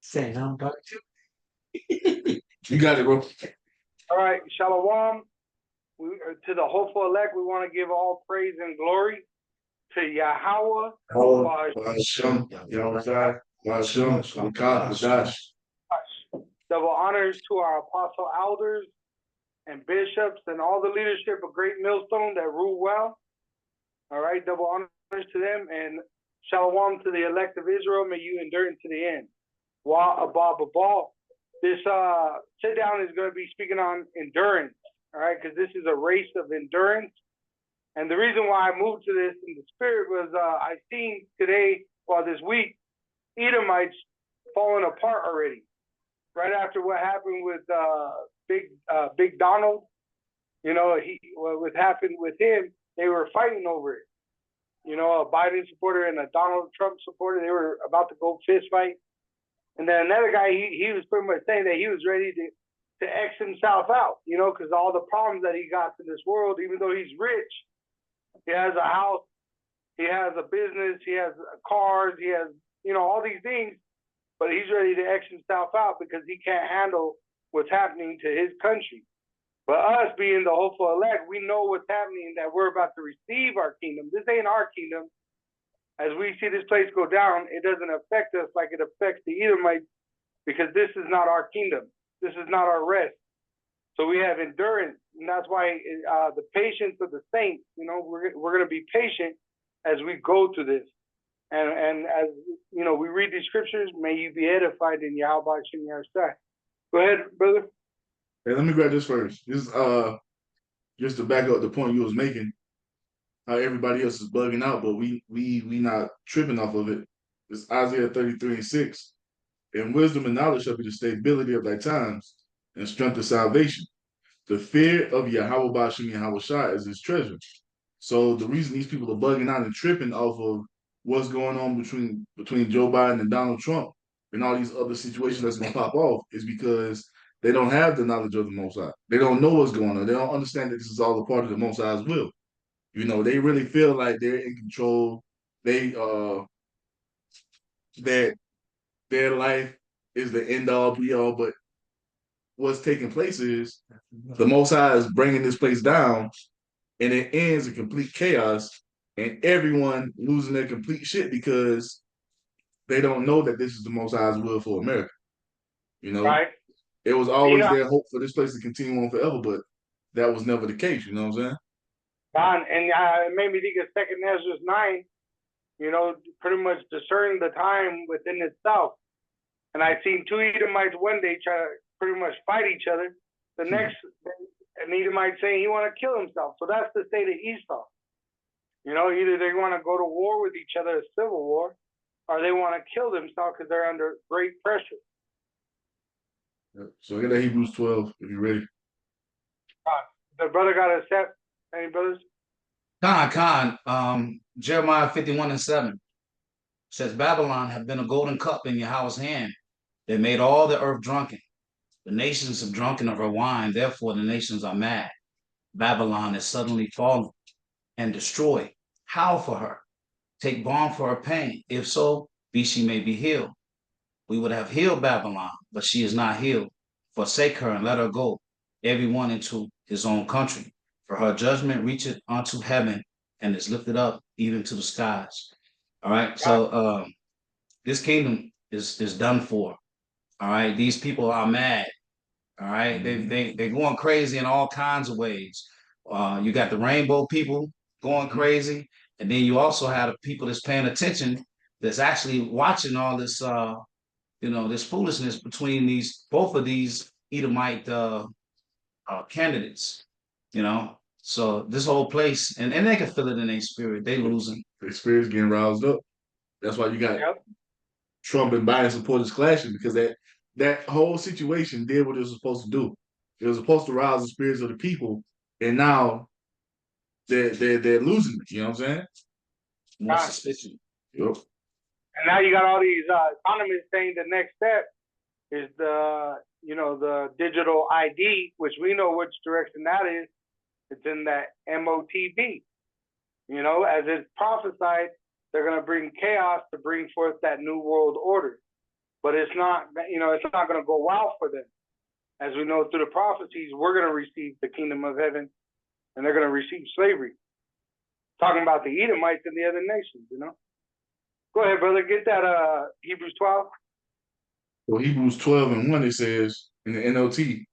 Saying I'm talking to. You got it, bro. All right, Shalom. To the hopeful elect, we want to give all praise and glory to Yahweh. Double honors to our apostle elders and bishops and all the leadership of Great Millstone that rule well. All right, double honors to them, and shalom to the elect of Israel. May you endure to the end. Wa abba ball. This sit down is going to be speaking on endurance. All right, because this is a race of endurance. And the reason why I moved to this in the spirit was I seen today, this week, Edomites falling apart already. Right after what happened with Big Donald, what happened with him, they were fighting over it. A Biden supporter and a Donald Trump supporter, they were about to go fist fight. And then another guy, he was pretty much saying that he was ready to X himself out, because all the problems that he got to this world, even though he's rich, he has a house, he has a business, he has cars, he has, all these things, but he's ready to X himself out because he can't handle what's happening to his country. But us being the hopeful elect, we know what's happening, that we're about to receive our kingdom. This ain't our kingdom. As we see this place go down, it doesn't affect us like it affects the Edomites, because this is not our kingdom. This is not our rest. So we have endurance, and that's why the patience of the saints, we're going to be patient as we go through this. And as, we read these scriptures, may you be edified in Yahweh Shem Yahushua. Go ahead, brother. Hey, let me grab this first. This just to back up the point you was making, how everybody else is bugging out, but we not tripping off of it. It's Isaiah 33:6. And wisdom and knowledge shall be the stability of thy times, and strength of salvation. The fear of Yahweh Bashim Yahushua is his treasure. So the reason these people are bugging out and tripping off of what's going on between Joe Biden and Donald Trump and all these other situations that's going to pop off is because they don't have the knowledge of the Most High. They don't know what's going on. They don't understand that this is all a part of the Most High's will. They really feel like they're in control. They that their life is the end all be all, but what's taking place is the Most High is bringing this place down, and it ends in complete chaos, and everyone losing their complete shit because they don't know that this is the Most High's will for America. Right. It was always their hope for this place to continue on forever, but that was never the case. You know what I'm saying? And it made me think of 2 Ezra 9. Pretty much discern the time within itself. And I seen two Edomites one day try to pretty much fight each other. The next, an Edomite saying he want to kill himself. So that's the state of Esau. Either they want to go to war with each other, a civil war, or they want to kill themselves because they're under great pressure. Yep. So I got that Hebrews 12 if you're ready. The brother got a set. Any brothers? Jeremiah 51:7 says, Babylon have been a golden cup in Yahweh's hand. They made all the earth drunken. The nations have drunken of her wine, therefore the nations are mad. Babylon is suddenly fallen and destroyed. Howl for her. Take balm for her pain. If so, she may be healed. We would have healed Babylon, but she is not healed. Forsake her and let her go, everyone into his own country. For her judgment reacheth unto heaven and is lifted up even to the skies. All right. So this kingdom is done for. All right. These people are mad. All right. They're going crazy in all kinds of ways. You got the rainbow people going crazy. And then you also have the people that's paying attention, that's actually watching all this, this foolishness between both of these Edomite candidates, So this whole place, and they can feel it in their spirit. They losing. Their spirit's getting roused up. That's why you got Trump and Biden supporters clashing, because that whole situation did what it was supposed to do. It was supposed to rouse the spirits of the people, and now they're losing it. You know what I'm saying? More suspicion. Yep. And now you got all these economists saying the next step is the digital ID, which we know which direction that is. It's in that MOTB. As it's prophesied, they're going to bring chaos to bring forth that new world order. but it's not, it's not going to go well for them. As we know through the prophecies, we're going to receive the kingdom of heaven, and they're going to receive slavery. Talking about the Edomites and the other nations. Go ahead, brother. Get that Hebrews 12. So Hebrews 12:1, it says in the NLT,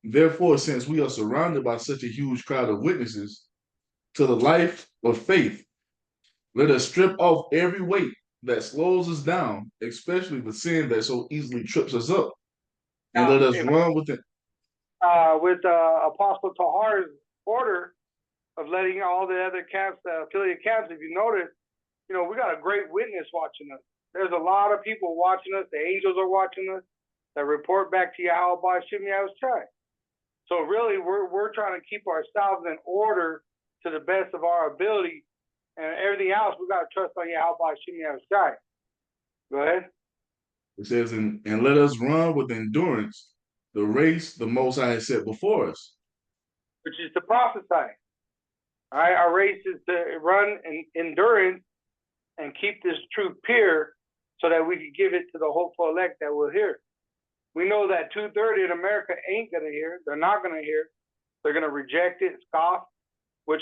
therefore, since we are surrounded by such a huge crowd of witnesses to the life of faith, let us strip off every weight that slows us down, especially the sin that so easily trips us up, and Now, let us run with it. With Apostle Tahar's order of letting all the other camps, the affiliate camps, if you notice, we got a great witness watching us. There's a lot of people watching us. The angels are watching us that report back to Yahweh B'Shem Yahushai. So really, we're trying to keep ourselves in order to the best of our ability, and everything else we got to trust on Yahweh B'Shem Yahushai. Go ahead. It says, and let us run with endurance the race the Most High has set before us, Which is to prophesy. All right, our race is to run in endurance and keep this truth pure, so that we can give it to the hopeful elect that will hear. We know that 2/3 in America ain't gonna hear. They're not gonna hear. They're gonna reject it, scoff. Which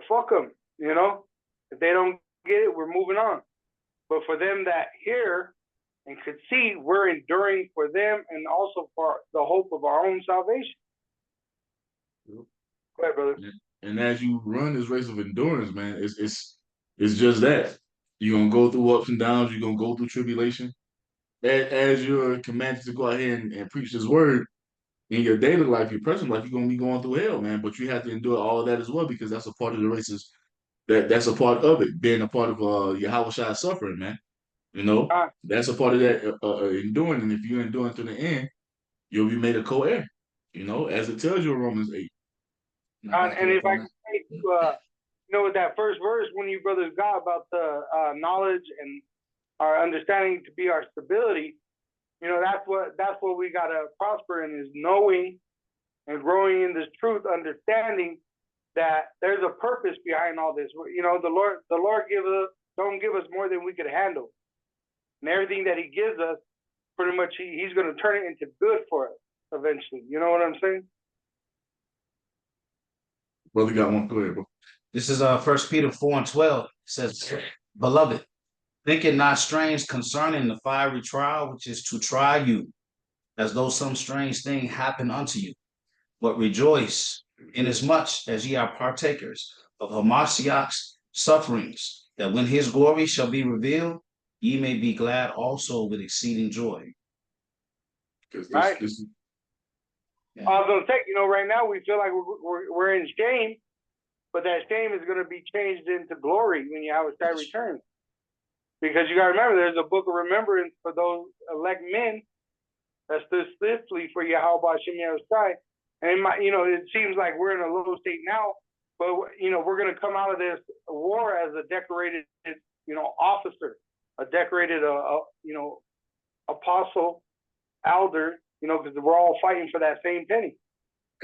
fuck them. If they don't get it, we're moving on. But for them that hear and could see, we're enduring for them and also for the hope of our own salvation. Go ahead, brother. and as you run this race of endurance, man, it's just that you're gonna go through ups and downs. You're gonna go through tribulation. As you're commanded to go ahead and preach this word in your daily life, your personal life, you're gonna be going through hell, man. But you have to endure all of that as well, because that's a part of the races. That's a part of it, being a part of Yahweh Shai's suffering, man. That's a part of that enduring. And if you're enduring to the end, you'll be made a co-heir. As it tells you in Romans 8. And if I can say, with that first verse, when you brothers got about the knowledge and our understanding to be our stability, that's what we gotta prosper in, is knowing and growing in this truth, understanding that there's a purpose behind all this. The Lord don't give us more than we could handle, and everything that He gives us, pretty much He's going to turn it into good for us eventually. You know what I'm saying? Brother got one. Go ahead, bro. This is 1 Peter 4:12. It says, beloved, think it not strange concerning the fiery trial which is to try you, as though some strange thing happened unto you. But rejoice, inasmuch as ye are partakers of Hamashiach's sufferings, that when his glory shall be revealed, ye may be glad also with exceeding joy. Right. I was going to say, right now we feel like we're in shame, but that shame is going to be changed into glory when Yahushua returns. Because you got to remember, there's a book of remembrance for those elect men that stood stiffly for Yahweh B'Shem Yahushua. And it seems like we're in a low state now, but we're going to come out of this war as a decorated, officer, a decorated, apostle, elder, because we're all fighting for that same penny.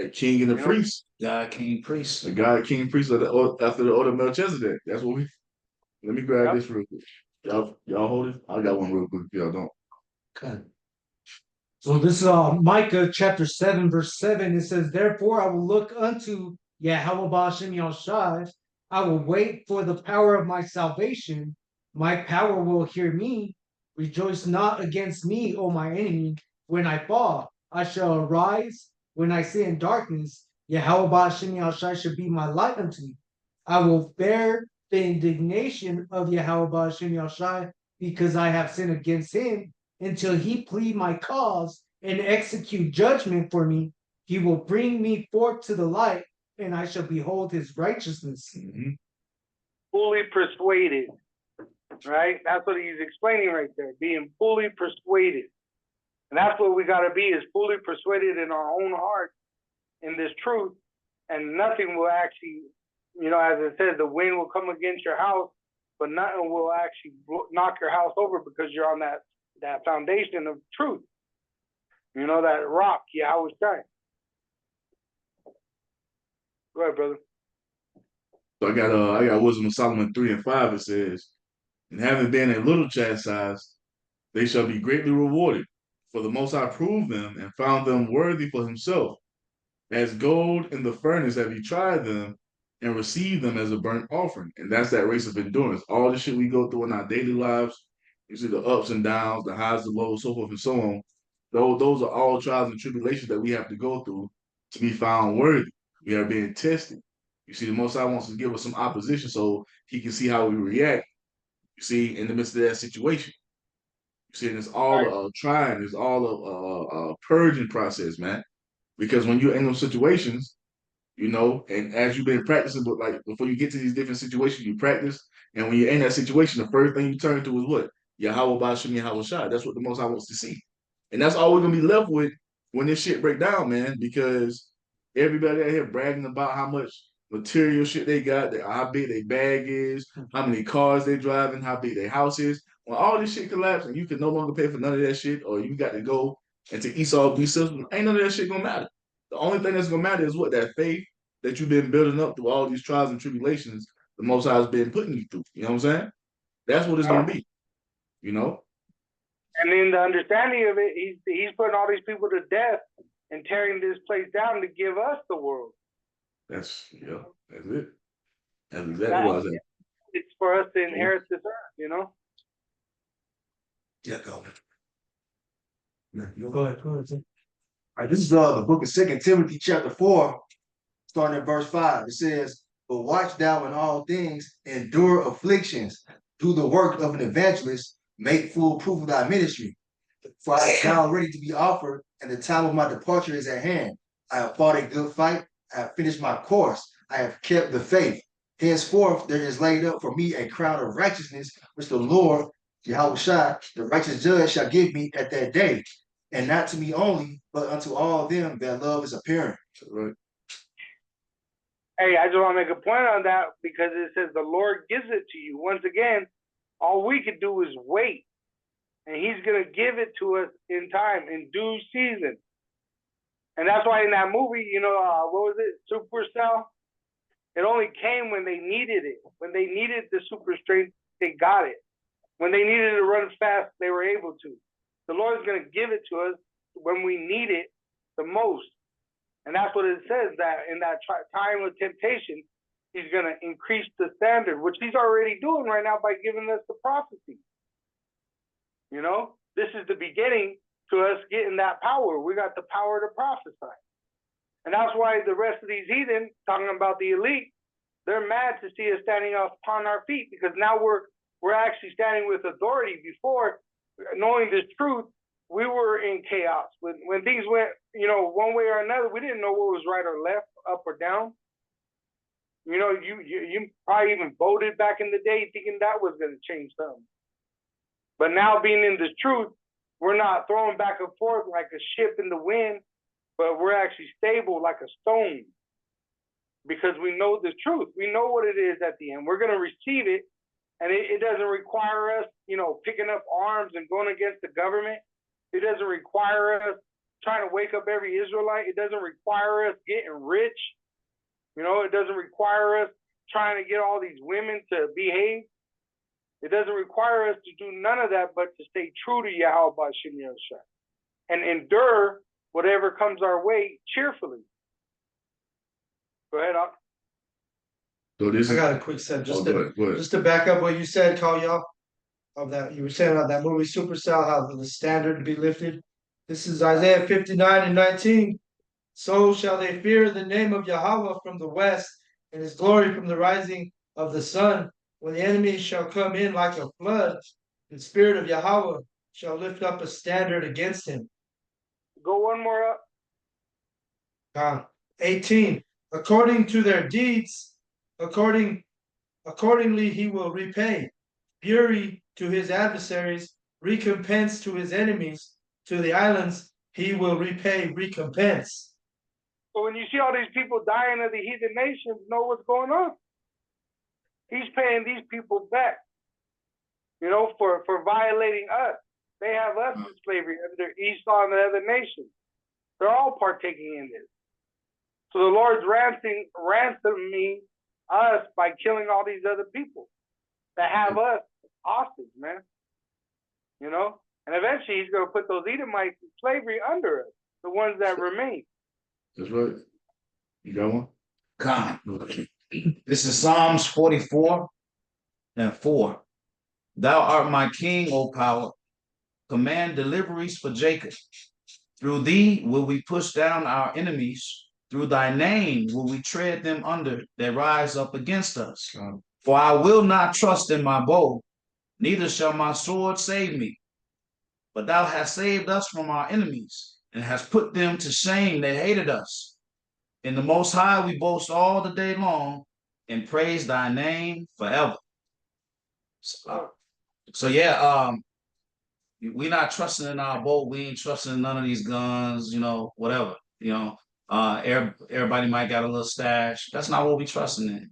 A king and a priest. God, king, priest. The God, king, priest after the order of Melchizedek. That's what let me grab this real quick. Y'all hold it? I got one real quick if y'all don't. Okay. So this is Micah chapter 7, verse 7. It says, therefore I will look unto Yahweh B'Shem Yahushai. I will wait for the power of my salvation. My power will hear me. Rejoice not against me, O my enemy. When I fall, I shall arise. When I sit in darkness, Yahweh B'Shem Yahushai shall be my light unto me. I will bear the indignation of Yahweh B'Shem Yahushai, because I have sinned against him, until he plead my cause and execute judgment for me. He will bring me forth to the light, and I shall behold his righteousness. Mm-hmm. Fully persuaded, right? That's what he's explaining right there, being fully persuaded. And that's what we got to be, is fully persuaded in our own heart in this truth, and nothing will actually, as it says, the wind will come against your house, but nothing will actually knock your house over, because you're on that foundation of truth. That rock, Yahweh Shai. Go ahead, brother. So I got Wisdom of Solomon 3:5. It says, and having been a little chastised, they shall be greatly rewarded. For the Most High proved them and found them worthy for himself. As gold in the furnace have he tried them and received them as a burnt offering. And that's that race of endurance. All the shit we go through in our daily lives, you see the ups and downs, the highs, the lows, so forth and so on. Those are all trials and tribulations that we have to go through to be found worthy. We are being tested. You see, the Most High wants to give us some opposition so he can see how we react, you see, in the midst of that situation. You see, and it's all a trying, it's all a purging process, man. Because when you're in those situations, you know, and as you've been practicing, but like before you get to these different situations, you practice. And when you're in that situation, the first thing you turn to is what? Yahweh Bashim Yahweh Shai. That's what the Most High wants to see. And that's all we're gonna be left with when this shit break down, man, because everybody out here bragging about how much material shit they got, how big their bag is, how many cars they driving, how big their house is. When all this shit collapse and you can no longer pay for none of that shit, or you got to go into Esau B system, ain't none of that shit gonna matter. The only thing that's gonna matter is what? That faith that you've been building up through all these trials and tribulations the Most High has been putting you through. You know what I'm saying? That's what it's gonna be. You know? And in the understanding of it, he's putting all these people to death and tearing this place down to give us the world. That's it. That's exactly what I said. It's for us to inherit this earth, you know? Yeah, go. Go ahead. All right, this is the book of 2 Timothy chapter 4, starting at verse 5. It says, "But watch thou in all things, endure afflictions, do the work of an evangelist, make full proof of thy ministry. For I am now ready to be offered, and the time of my departure is at hand. I have fought a good fight, I have finished my course, I have kept the faith. Henceforth there is laid up for me a crown of righteousness, which the Lord, Yahweh Shai, the righteous judge, shall give me at that day. And not to me only, but unto all them that love is appearing." Right. Hey, I just want to make a point on that because it says the Lord gives it to you. Once again, all we could do is wait. And he's going to give it to us in time, in due season. And that's why in that movie, you know, what was it? Supercell? It only came when they needed it. When they needed the super strength, they got it. When they needed to run fast, they were able to. The Lord's going to give it to us when we need it the most. And that's what it says, that in that time of temptation, he's going to increase the standard, which he's already doing right now by giving us the prophecy. You know, this is the beginning to us getting that power. We got the power to prophesy. And that's why the rest of these heathen, talking about the elite, they're mad to see us standing upon our feet, because now we're actually standing with authority. Before, knowing this truth, we were in chaos. When things went, you know, one way or another, we didn't know what was right or left, up or down. You know, you probably even voted back in the day thinking that was going to change something. But now, being in this truth, we're not throwing back and forth like a ship in the wind, but we're actually stable like a stone, because we know the truth. We know what it is at the end. We're going to receive it, and it doesn't require us, you know, picking up arms and going against the government. It doesn't require us trying to wake up every Israelite. It doesn't require us getting rich. You know, it doesn't require us trying to get all these women to behave. It doesn't require us to do none of that, but to stay true to Yahweh Bashim Yahushua and endure whatever comes our way cheerfully. Go ahead, Ak. So this I is got a quick set go ahead. just to back up what you said, call y'all, of that you were saying about that movie Supercell, how the standard be lifted. This is Isaiah 59:19. So shall they fear the name of Yahweh from the west, and his glory from the rising of the sun. When the enemy shall come in like a flood, the spirit of Yahweh shall lift up a standard against him. Go one more up. 18. According to their deeds, accordingly he will repay. Fury to his adversaries, recompense to his enemies. To the islands he will repay recompense. So when you see all these people dying of the heathen nations, know what's going on. He's paying these people back, you know, for violating us. They have us in slavery under Esau and the other nations. They're all partaking in this. So the Lord's ransoming us by killing all these other people that have us hostage, man. You know? And eventually he's going to put those Edomites in slavery under us, the ones that remain. That's right. You got one? Con. This is Psalms 44:4. Thou art my king, O power. Command deliveries for Jacob. Through thee will we push down our enemies. Through thy name will we tread them under that rise up against us. For I will not trust in my bow, neither shall my sword save me. But thou hast saved us from our enemies, and hast put them to shame that hated us. In the Most High we boast all the day long, and praise thy name forever. So yeah, we not trusting in our boat. We ain't trusting in none of these guns, whatever. Everybody might got a little stash. That's not what we trusting in.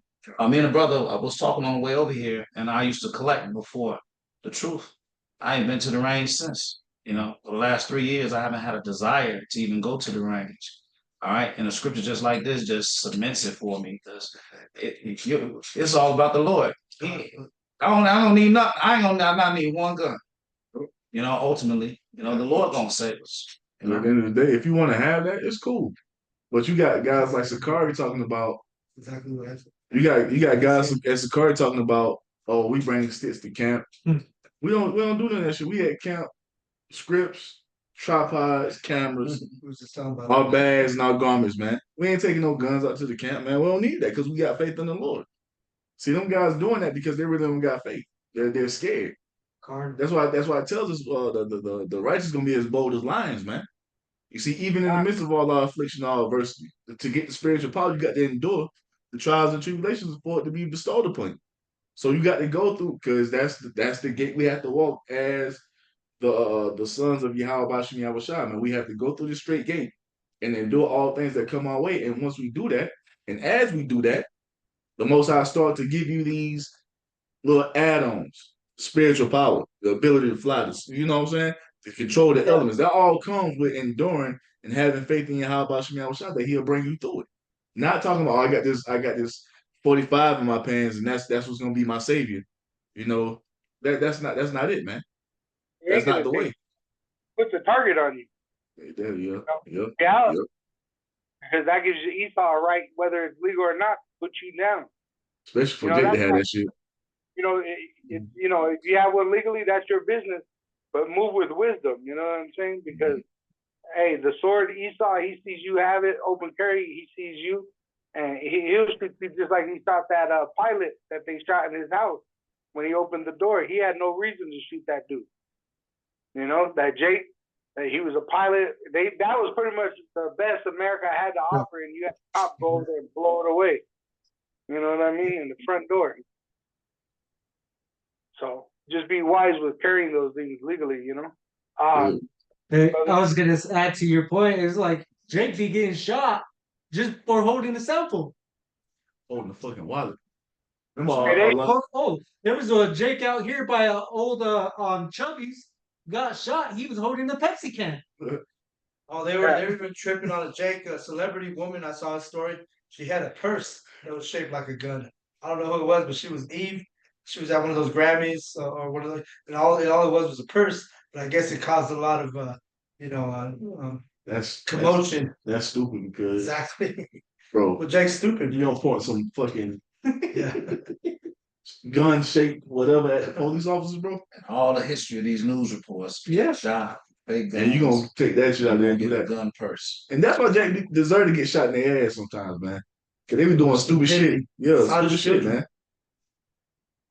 Me and a brother, I was talking on the way over here, and I used to collect before. The truth, I ain't been to the range since. For the last 3 years, I haven't had a desire to even go to the range. All right, and a scripture just like this just cements it for me because it's all about the Lord. I don't need nothing. I not need one gun. Ultimately, the Lord gonna save us. And at the end of the day, if you want to have that, it's cool. But you got guys like Sakari talking about Exactly what I said. you got guys at Sakari talking about, oh, we bring sticks to camp. We don't do none of that shit. We at camp, scripts, tripods, cameras, We was just talking about our bags and our garments, man. We ain't taking no guns out to the camp, man. We don't need that because we got faith in the Lord. See, them guys doing that because they really don't got faith. They're scared. That's why it tells us the righteous gonna be as bold as lions, man. You see, even in the midst of all our affliction, all adversity, to get the spiritual power, you got to endure the trials and tribulations for it to be bestowed upon you. So you got to go through because that's the gate we have to walk as the sons of Yahweh Bashim Yahushua, man. We have to go through the straight gate and endure all things that come our way. And once we do that, and as we do that, the Most High start to give you these little add-ons, spiritual power, the ability to fly, you know what I'm saying? To control the elements. That all comes with enduring and having faith in Yahweh Shem Yahushua that he'll bring you through it. Not talking about, oh, I got this 45 in my pants and that's what's gonna be my savior. That's not it, man. That's not the way. Puts a target on you. Yeah. Because that gives you Esau a right, whether it's legal or not, to put you down. Especially for Jake to have that shit. If you have one legally, that's your business. But move with wisdom, you know what I'm saying? Because, hey, the sword, Esau, he sees you have it, open carry, he sees you. And he'll shoot you just like he shot that pilot that they shot in his house when he opened the door. He had no reason to shoot that dude. That Jake, he was a pilot. That was pretty much the best America had to offer, and you had to cop go over there and blow it away. You know what I mean? In the front door. So just be wise with carrying those things legally, Hey, I was gonna add to your point. It's like Jake be getting shot just for holding the sample. Holding the fucking wallet. There was a Jake out here by an old Chubby's got shot. He was holding the Pepsi can. Oh, they were even tripping on a Jake, a celebrity woman. I saw a story. She had a purse that was shaped like a gun. I don't know who it was, but she was Eve. She was at one of those Grammys or one of those, and all it was a purse. But I guess it caused a lot of that's commotion. That's stupid because Exactly, bro. Well, Jake's stupid. You don't point some fucking Yeah. gun shaped whatever at the police officers, bro. All the history of these news reports. Yeah. Shot. Big guns. And you gonna take that shit out there and do get a that gun purse. And that's why Jack deserved to get shot in the ass sometimes, man. Cause they be doing stupid shit. Yeah, stupid shit, man.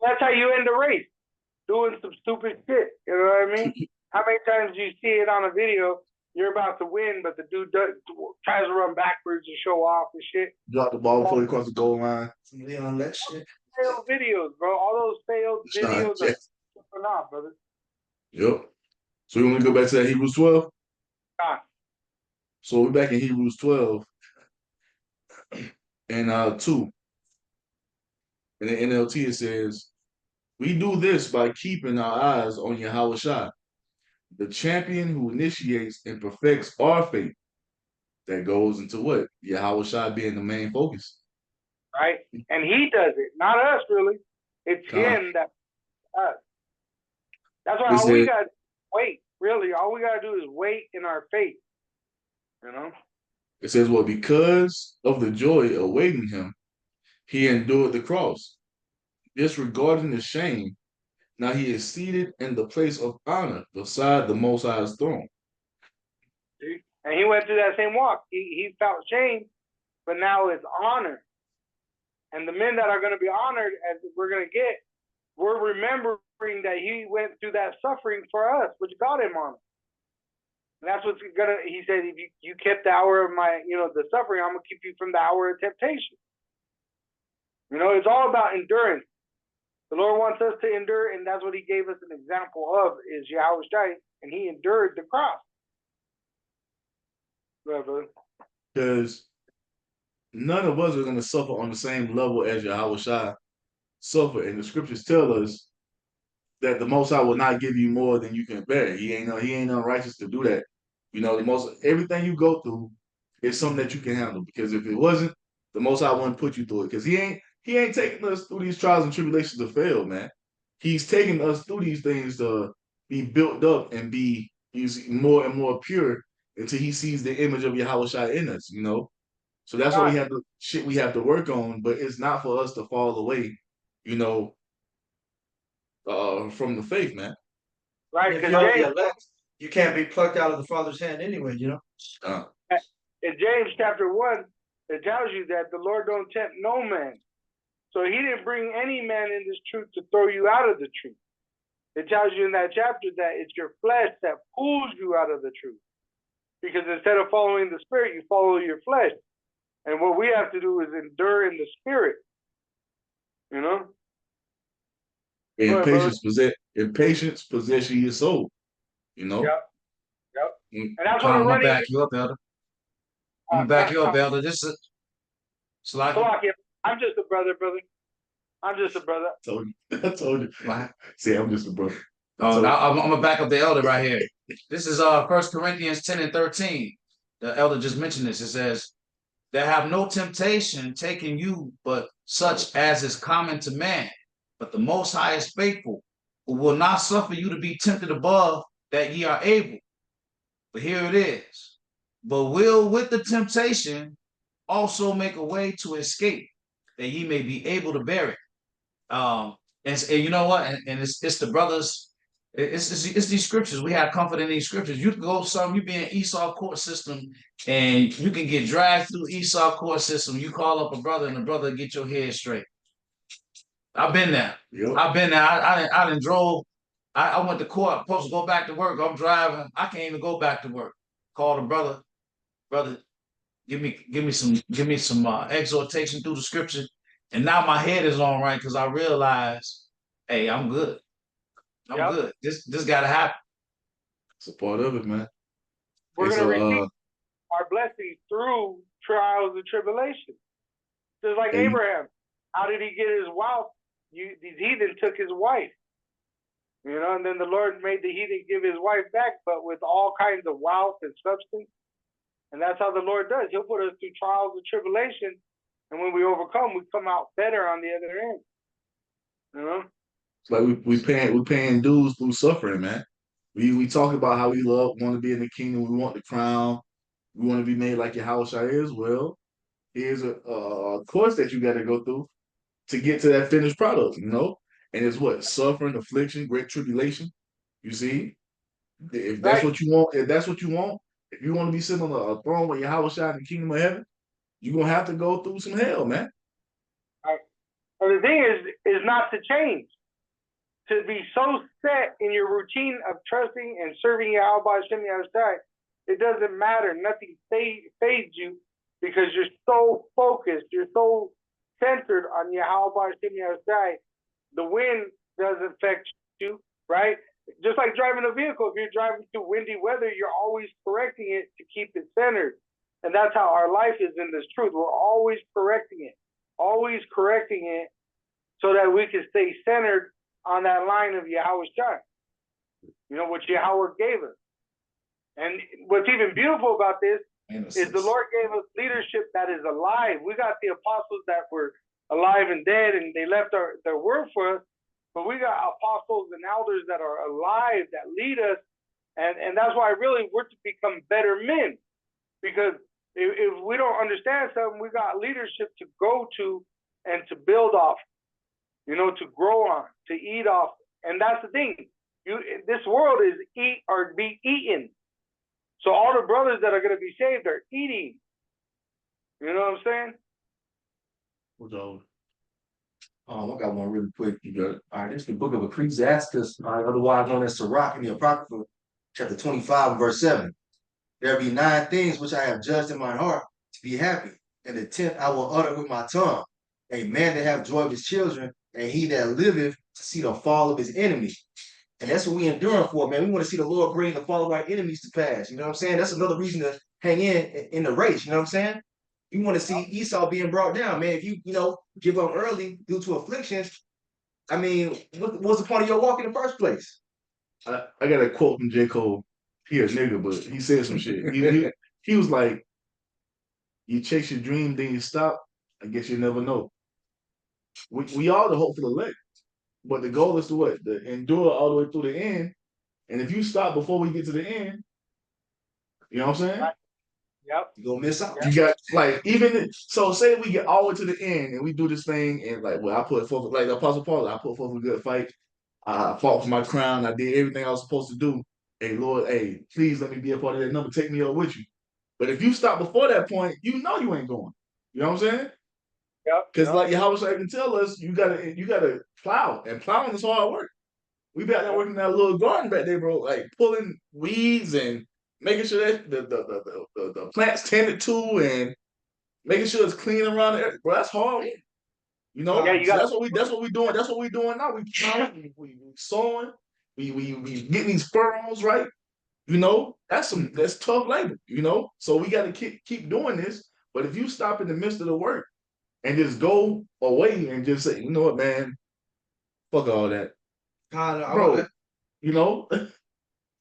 That's how you end the race, doing some stupid shit. You know what I mean? How many times do you see it on a video? You're about to win, but the dude tries to run backwards and show off and shit. Drop the ball before he crossed the goal line. Some Leon Let shit. Failed videos, bro. All those failed videos are flipping off, brother. Yep. So we want to go back to that Hebrews 12? So we're back in Hebrews 12 and 2. In the NLT it says, we do this by keeping our eyes on Yahushua, the champion who initiates and perfects our faith. That goes into what? Yahushua being the main focus. Right? And he does it, not us, really. It's him that us. That's why all we got to wait. Really, all we gotta do is wait in our faith. You know? It says, well, because of the joy awaiting him, he endured the cross, disregarding the shame. Now he is seated in the place of honor beside the Most High's throne. See? And he went through that same walk. He felt shame, but now it's honor. And the men that are going to be honored, as we're going to get, we're remembering that he went through that suffering for us, which got him honor. And that's what's gonna. He said, if you kept the hour of my, the suffering, I'm gonna keep you from the hour of temptation. It's all about endurance. The Lord wants us to endure, and that's what he gave us an example of, is Yahweh Shai, and he endured the cross. Because none of us are going to suffer on the same level as Yahweh Shai suffered. And the scriptures tell us that the Most High will not give you more than you can bear. He ain't unrighteous to do that. Everything you go through is something that you can handle. Because if it wasn't, the Most High wouldn't put you through it. Because he ain't taking us through these trials and tribulations to fail, man. He's taking us through these things to be built up and be more and more pure until he sees the image of Yahweh Shai in us, So that's what we have to work on, but it's not for us to fall away, from the faith, man. Right, If because you're the James, elect, you can't be plucked out of the Father's hand anyway, in James chapter 1, it tells you that the Lord don't tempt no man. So he didn't bring any man in this truth to throw you out of the truth. It tells you in that chapter that it's your flesh that pulls you out of the truth. Because instead of following the spirit, you follow your flesh. And what we have to do is endure in the spirit. And patience possess your soul, Yep. Mm. And that's what I'm I'm gonna running. back you up, Elder. I'm gonna back you up, Elder. This is Salakia, I'm just a brother. I'm just a brother. I told you. Wow. See, I'm just a brother. Oh, now I'm gonna back up the elder right here. This is 1 Corinthians 10 and 13. The elder just mentioned this. It says, "There have no temptation taken you, but such as is common to man. But the Most High is faithful, who will not suffer you to be tempted above that ye are able." But here it is. "But will with the temptation also make a way to escape, that ye may be able to bear it." And you know what? And it's the brothers. It's these scriptures. We have comfort in these scriptures. You can go you be in Esau court system, and you can get dragged through Esau court system. You call up a brother, and the brother get your head straight. I've been there. Yep. I've been there. I done drove. I went to court. I'm supposed to go back to work. I'm driving. I can't even go back to work. Call the brother. Brother, give me some exhortation through the scripture. And now my head is on right because I realize, hey, I'm good. I'm good. This got to happen. It's a part of it, man. We're going to receive our blessings through trials and tribulations. Just like Abraham. How did he get his wealth? These heathen took his wife. And then the Lord made the heathen give his wife back, but with all kinds of wealth and substance. And that's how the Lord does. He'll put us through trials and tribulations. And when we overcome, we come out better on the other end. It's like we paying dues through suffering, man. We talk about how we want to be in the kingdom. We want the crown. We want to be made like Yahweh Shai is. Well, here's a course that you got to go through to get to that finished product, And it's what? Suffering, affliction, great tribulation. You see? If that's what you want, if you want to be sitting on a throne with Yahweh Shai in the kingdom of heaven, you're going to have to go through some hell, man. Right. And the thing is not to change. To be so set in your routine of trusting and serving Yahweh Hashem Yahushai, it doesn't matter. Nothing fades you because you're so focused. You're so centered on Yahweh Hashem Yahushai. The wind doesn't affect you, right? Just like driving a vehicle. If you're driving through windy weather, you're always correcting it to keep it centered. And that's how our life is in this truth. We're always correcting it so that we can stay centered on that line of Yahweh Shai, which Yahweh gave us. And what's even beautiful about this is the Lord gave us leadership that is alive. We got the apostles that were alive and dead, and they left their word for us. But we got apostles and elders that are alive, that lead us And that's why really we're to become better men. Because if we don't understand something, we got leadership to go to and to build off, to grow on, to eat off. And that's the thing. This world is eat or be eaten. So all the brothers that are going to be saved are eating. You know what I'm saying? What's all? I got one really quick. You got it. All right, this is the book of Ecclesiastes, otherwise known as Sirach in the Apocrypha, chapter 25, and verse 7. There be 9 things which I have judged in my heart to be happy, and the 10th I will utter with my tongue. A man that have joy of his children, and he that liveth to see the fall of his enemy. And that's what we enduring for, man. We want to see the Lord bring the fall of our enemies to pass. You know what I'm saying? That's another reason to hang in the race. You know what I'm saying? You want to see Esau being brought down, man. If you give up early due to afflictions, I mean, what's the point of your walk in the first place? I got a quote from J. Cole. He a nigga, but he said some shit. He was like, "You chase your dream, then you stop. I guess you never know." We all the hopeful elect, but the goal is to what? To endure all the way through the end. And if you stop before we get to the end, you know what I'm saying? Yep. You're gonna miss out. You got like so say we get all the way to the end and we do this thing and like I put forth like the Apostle Paul, I put forth a good fight. I fought for my crown. I did everything I was supposed to do. Hey Lord, hey, please let me be a part of that number. Take me up with you. But if you stop before that point, you know you ain't going. You know what I'm saying? Yep. Because like Yahweh can tell us, you gotta plow, and plowing is hard work. We be out there working in that little garden back there, bro, like pulling weeds and making sure that the plants tended to and making sure it's clean around it. Bro, that's hard. You know, Yeah, you so got- that's what we doing. That's what we doing now. We plowing, we sowing, we getting these furrows right. You know, that's tough labor. You know, so we got to keep doing this. But if you stop in the midst of the work and just go away and just say, you know what, man, fuck all that, bro. You know,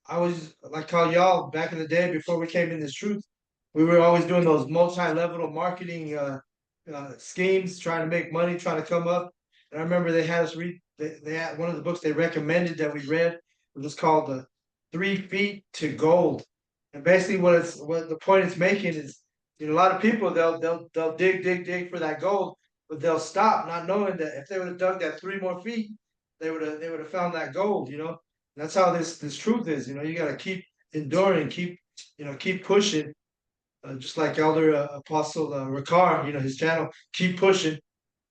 I was like how y'all back in the day before we came in this truth, we were always doing those multi-level marketing schemes, trying to make money, trying to come up. And I remember they had us read. They had one of the books they recommended that we read. It was called the 3 Feet to Gold. And basically, what the point it's making is, a lot of people they'll dig for that gold, but they'll stop not knowing that if they would have dug that 3 more feet, they would have found that gold. That's how this truth is. You got to keep enduring, keep pushing. Just like Elder Apostle Ricard, his channel, keep pushing.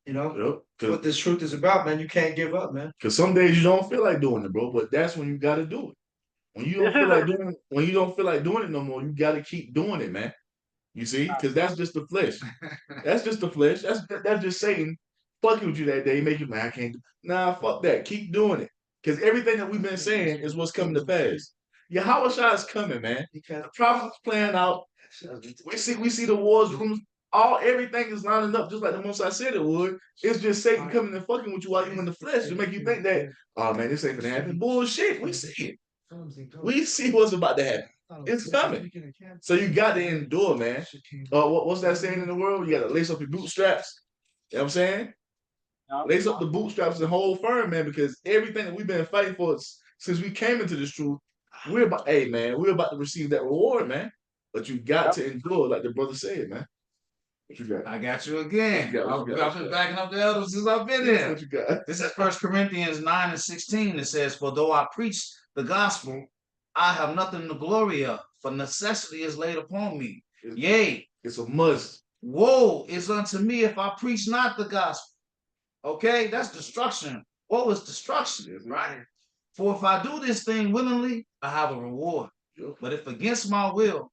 What this truth is about, man. You can't give up, man. Because some days you don't feel like doing it, bro. But that's when you got to do it. When you don't feel like doing it no more, you got to keep doing it, man. You see, because that's just the flesh. That's just the flesh. That's just Satan fucking with you that day, make you man. I can't. Nah, fuck that. Keep doing it. Because everything that we've been saying is what's coming to pass. Yahweh Shah is coming, man. The prophet's playing out. We see the wars rooms. Everything is lining up just like the most I said it would. It's just Satan coming and fucking with you while you in the flesh to make you think that, oh man, this ain't gonna happen. Bullshit. We see it. We see what's about to happen. It's coming. So you got to endure, man. What's that saying in the world? You got to lace up your bootstraps. You know what I'm saying? Lace up the bootstraps and hold firm, man, because everything that we've been fighting for since we came into this truth, we're about to receive that reward, man. But you got to endure, like the brother said, man. What you got? I got you again. What you got? I've been backing up the elders since I've been here. What you got? This is 1 Corinthians 9:16. It says, "For though I preach the gospel, I have nothing to glory of, for necessity is laid upon me. Yea, It's a must. woe is unto me if I preach not the gospel." Okay, that's destruction. Woe is destruction, right? For if I do this thing willingly, I have a reward. But if against my will,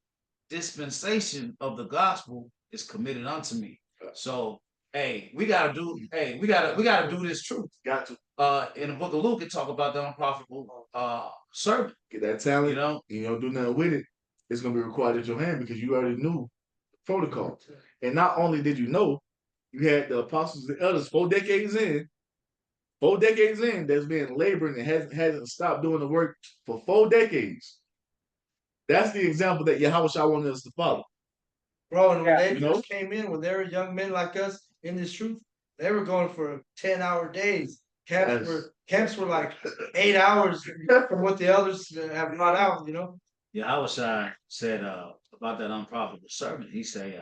dispensation of the gospel is committed unto me. So, hey, we gotta do this truth. Got to In the book of Luke, it talk about the unprofitable servant. get that talent. You know, You don't do nothing with it. It's gonna be required at your hand because you already knew the protocol. And not only did you know, you had the apostles and elders 4 decades in. 4 decades in, that's been laboring and hasn't stopped doing the work for 4 decades. That's the example that Yahweh Shah wanted us to follow. Bro, and when they You know? first came in, when they were young men like us in this truth, they were going for 10-hour days, Camps were like 8 hours from what the elders have brought out. Yahushua said about that unprofitable servant. He say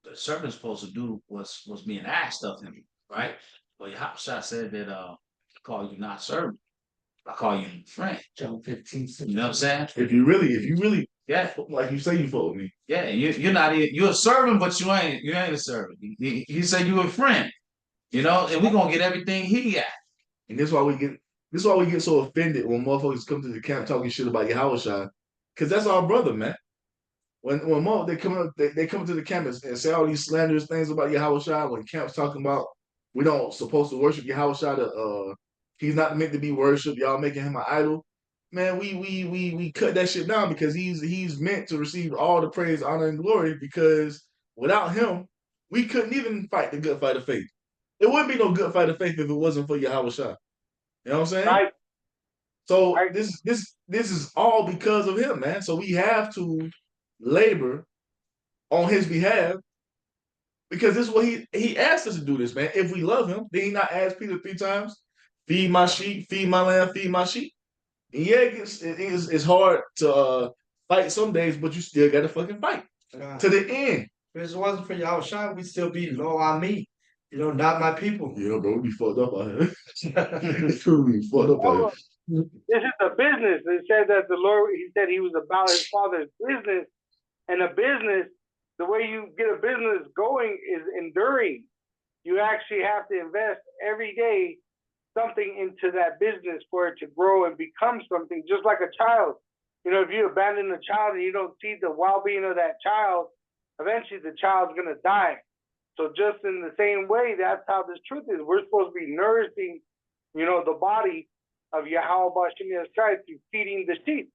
the servant's supposed to do what's being asked of him, right? But Yahushua said that I call you not servant, I call you friend. John 15. You know what I'm saying? If you really, Yeah, like you say, you fuck with me. yeah. You're not you're a servant, but you ain't a servant. He said you a friend. And we're gonna get everything he got. And this is why we get so offended when motherfuckers come to the camp talking shit about Yahushua. Cause that's our brother, man. When they come to the camp and say all these slanderous things about Yahushua, when camp's talking about we don't supposed to worship Yahushua, he's not meant to be worshipped, y'all making him an idol. Man, we cut that shit down because he's meant to receive all the praise, honor, and glory, because without him, we couldn't even fight the good fight of faith. It wouldn't be no good fight of faith if it wasn't for Yahushua. You know what I'm saying? Right. So Right. this is all because of him, man. So we have to labor on his behalf, because this is what he asked us to do this, man. If we love him, then he not asked Peter 3 times, feed my sheep, feed my lamb, feed my sheep. And yeah, it's hard to fight some days, but you still got to fucking fight to the end. If it wasn't for Yahushua, we'd still be low on me. Not my people. Yeah, bro, we be fucked up out here. We fucked up out here. This is a business. It said that the Lord, he said he was about his father's business. And a business, the way you get a business going is enduring. You actually have to invest every day something into that business for it to grow and become something, just like a child. If you abandon a child and you don't see the well-being of that child, eventually the child's going to die. So just in the same way, that's how this truth is. We're supposed to be nourishing, the body of Yahweh Bashim Yashai through feeding the sheep.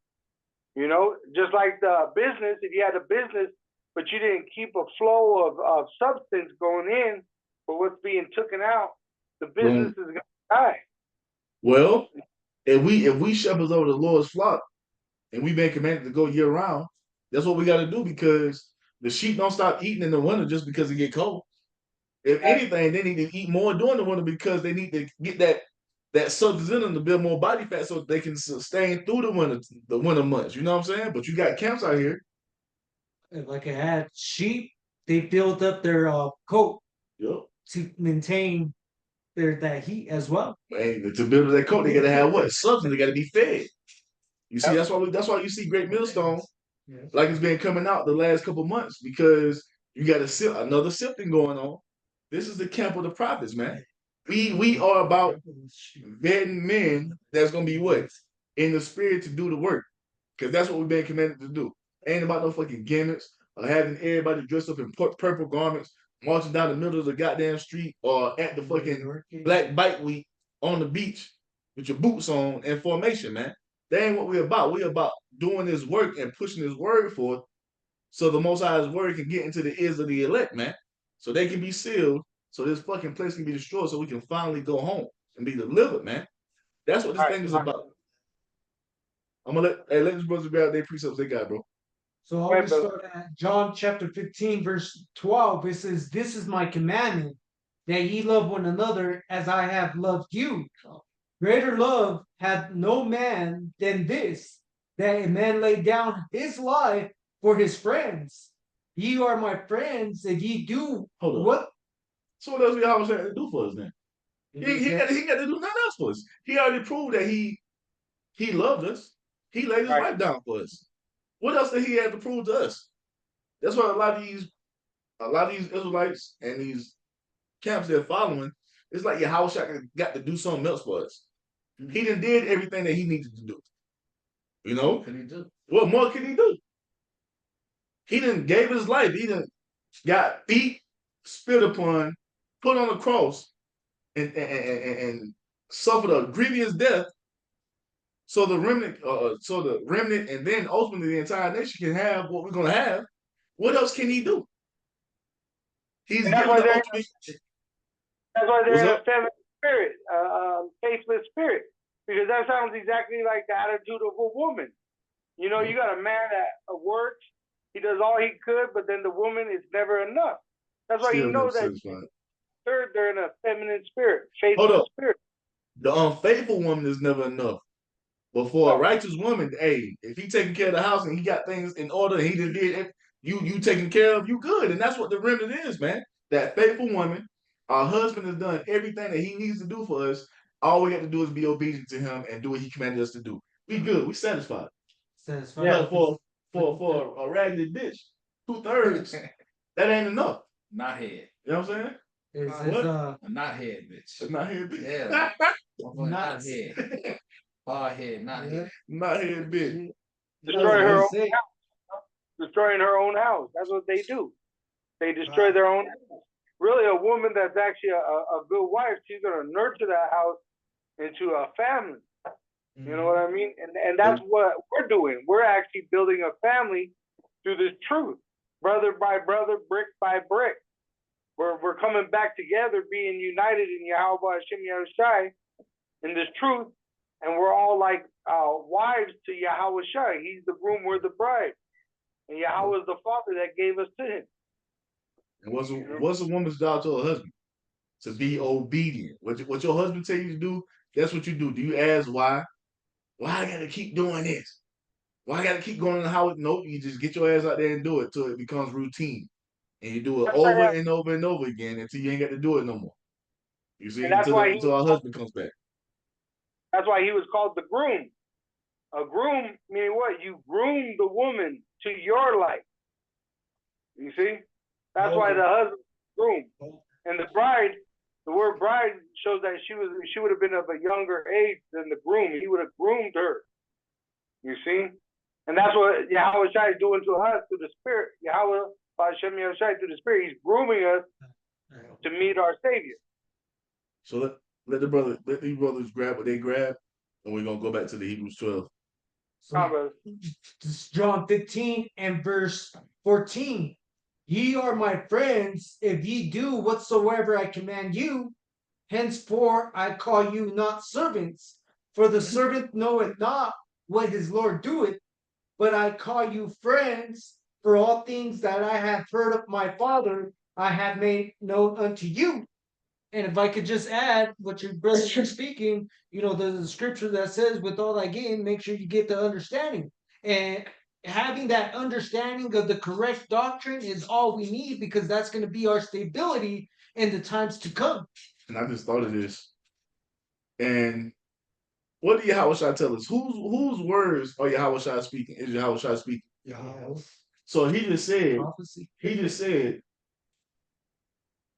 Just like the business, if you had a business, but you didn't keep a flow of substance going in for what's being taken out, the business is going to die. Well, if we shepherds over the Lord's flock and we've been commanded to go year round, that's what we got to do, because the sheep don't stop eating in the winter just because it get cold. If anything, they need to eat more during the winter because they need to get that substance in them to build more body fat so they can sustain through the winter months. You know what I'm saying? But you got camps out here. Like I had sheep, they built up their coat Yep. to maintain that heat as well. Man, to build that coat, they gotta have what? Substance, they gotta be fed. You see, that's why you see Great Millstone like it's been coming out the last couple months, because you got another sifting going on. This is the camp of the prophets, man. We are about vetting men that's gonna be what? In the spirit to do the work. Because that's what we've been commanded to do. Ain't about no fucking gimmicks or having everybody dressed up in purple garments, marching down the middle of the goddamn street or at the fucking Black Bike Week on the beach with your boots on and formation, man. That ain't what we're about. We're about doing this work and pushing this word forth so the Most High's word can get into the ears of the elect, man. So they can be sealed, so this fucking place can be destroyed, so we can finally go home and be delivered, man. That's what this thing is about. I'm gonna let these brothers grab their precepts they got, bro. So I will start at John chapter 15, verse 12. It says, "This is my commandment, that ye love one another as I have loved you. Greater love hath no man than this, that a man lay down his life for his friends. Ye are my friends, if ye do what." So what else we always had to do for us then? He got to do nothing else for us. He already proved that he loved us. He laid his life down for us. What else did he have to prove to us? That's why a lot of these Israelites and these camps they're following, it's like Yahushua got to do something else for us. He done did everything that he needed to do. What can he do? What more can he do? He done gave his life. He done got beat, spit upon, put on a cross, and suffered a grievous death. So the remnant, and then ultimately the entire nation can have what we're gonna have. What else can he do? He's given the ultimate. That's why they're in a feminine spirit, faithless spirit, because that sounds exactly like the attitude of a woman. You got a man that works, he does all he could, but then the woman is never enough. That's why you know that third, they're in a feminine spirit, Hold faithful up. spirit. The unfaithful woman is never enough. But for a righteous woman, hey, if he taking care of the house and he got things in order, and he just did it, you taking care of, you good. And that's what the remnant is, man. That faithful woman, our husband has done everything that he needs to do for us. All we got to do is be obedient to him and do what he commanded us to do. We good. We satisfied. Says But for a raggedy bitch, 2/3, that ain't enough. Not head. You know what I'm saying? It's Not head, bitch. It's not here, bitch. Yeah. Not Not- head. Hard head, not Yeah. head. Not here, bitch. Destroy her own Say, destroying her own house. That's what they do. They destroy their own house. Really, a woman that's actually a good wife, she's gonna nurture that house into a family. You know what I mean? And that's what we're doing. We're actually building a family through this truth, brother by brother, brick by brick. We're coming back together, being united in Yahweh Hashem Yahushai in this truth, and we're all like wives to Yahweh Shai. He's the groom, we're the bride, and Yahweh is the father that gave us to him. And what's a woman's job to her husband? To be obedient. What your husband tell you to do, that's what you do. Do you ask why? Why I gotta keep doing this? Why I gotta keep going in the house? Nope, you just get your ass out there and do it till it becomes routine. And you do it That's over right. and over and over again until you ain't got to do it no more. You see, And that's why until our husband comes back. That's why he was called the groom. A groom meaning what? You groom the woman to your life. You see? That's why the husband groom. And the bride, the word bride shows that she would have been of a younger age than the groom. He would have groomed her. You see? And that's what Yahweh Shai is doing to us through the Spirit. Yahweh Hashem Yahushai through the Spirit. He's grooming us to meet our Savior. So let these brothers grab what they grab, and we're gonna go back to the Hebrews 12. so this is John 15 and verse 14. Ye are my friends if ye do whatsoever I command you. Henceforth I call you not servants, for the servant knoweth not what his Lord doeth, but I call you friends, for all things that I have heard of my Father I have made known unto you. And if I could just add what your brothers are speaking, there's a scripture that says, with all thy getting, make sure you get the understanding. And having that understanding of the correct doctrine is all we need, because that's going to be our stability in the times to come. And I just thought of this. And what did Yahweh Shai tell us? Whose words are Yahweh Shai speaking? Is Yahweh Shai speaking? So he just said, Prophecy.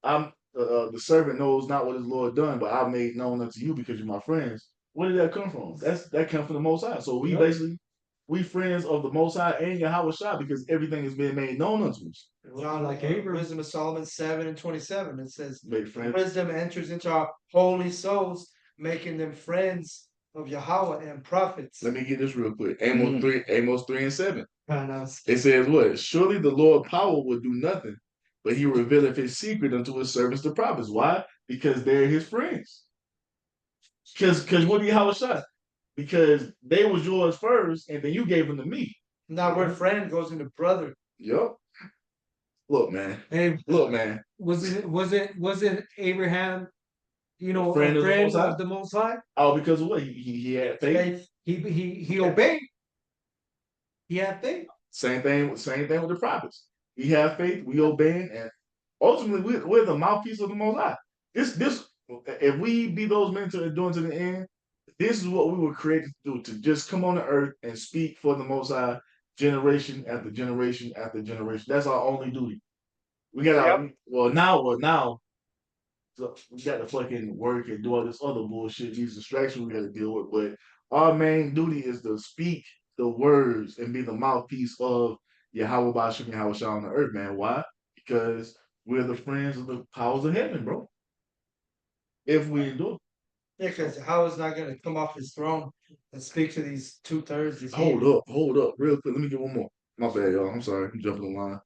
I'm the servant knows not what his Lord done, but I've made known unto you because you're my friends. Where did that come from? That comes from the Most High. So we friends of the Most High and Yahweh Shai because everything is being made known unto us. John, Like Abraham. Wisdom of Solomon 7:27. It says, Make friends. wisdom enters into our holy souls, making them friends of Yahweh and prophets. Let me get this real quick. Amos 3 and 7. Pronounce. It says what? Surely the Lord power will do nothing, but he revealeth his secret unto his servants the prophets. Why? Because they're his friends. Because what do Yahweh Shai? Because they was yours first, and then you gave them to me. Now where friend goes into brother. Yup. Look, man. Hey, Look, man. wasn't Abraham, a Friend of the friend Most High? of the Most High? Oh, because of what? He had faith. He obeyed. He had faith. Same thing with the prophets. We have faith, we obey, and ultimately we're the mouthpiece of the Most High. This if we be those men to endure to the end, this is what we were created to do, to just come on the earth and speak for the Most High generation after generation after generation. That's our only duty. We got now so we got to fucking work and do all this other bullshit, these distractions we got to deal with. But our main duty is to speak the words and be the mouthpiece of Yahweh Bashim Yahweh Shah on the earth, man. Why? Because we're the friends of the powers of heaven, bro. If we endure. Yeah, because Yahweh's not going to come off his throne and speak to these 2/3. These Hold up, real quick. Let me get one more. My bad, y'all. I'm sorry. I'm jumping the line.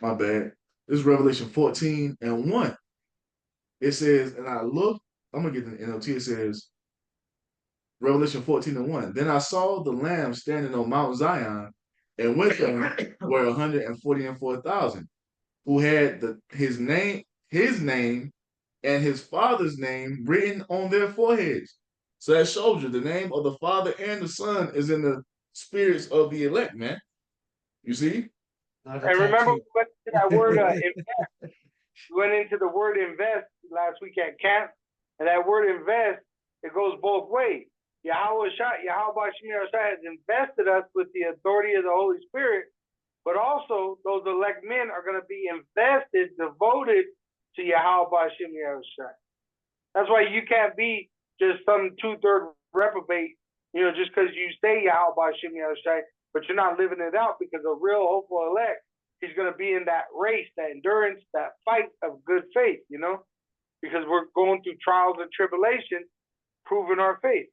My bad. This is Revelation 14 and 1. It says, and I looked, I'm going to get the NLT. It says, Revelation 14 and 1. Then I saw the Lamb standing on Mount Zion, and with him were 144,000, who had his name and his Father's name written on their foreheads. So that shows you the name of the Father and the Son is in the spirits of the elect, man. You see? Not a And remember, tattoo. we went into that word invest. We went into the word invest last week at camp, and that word invest, it goes both ways. Yahweh Shai has invested us with the authority of the Holy Spirit, but also those elect men are going to be invested, devoted to Yahweh Shai. That's why you can't be just some 2/3 reprobate, just because you say Yahweh Shai, but you're not living it out, because a real hopeful elect, he's going to be in that race, that endurance, that fight of good faith, because we're going through trials and tribulation, proving our faith.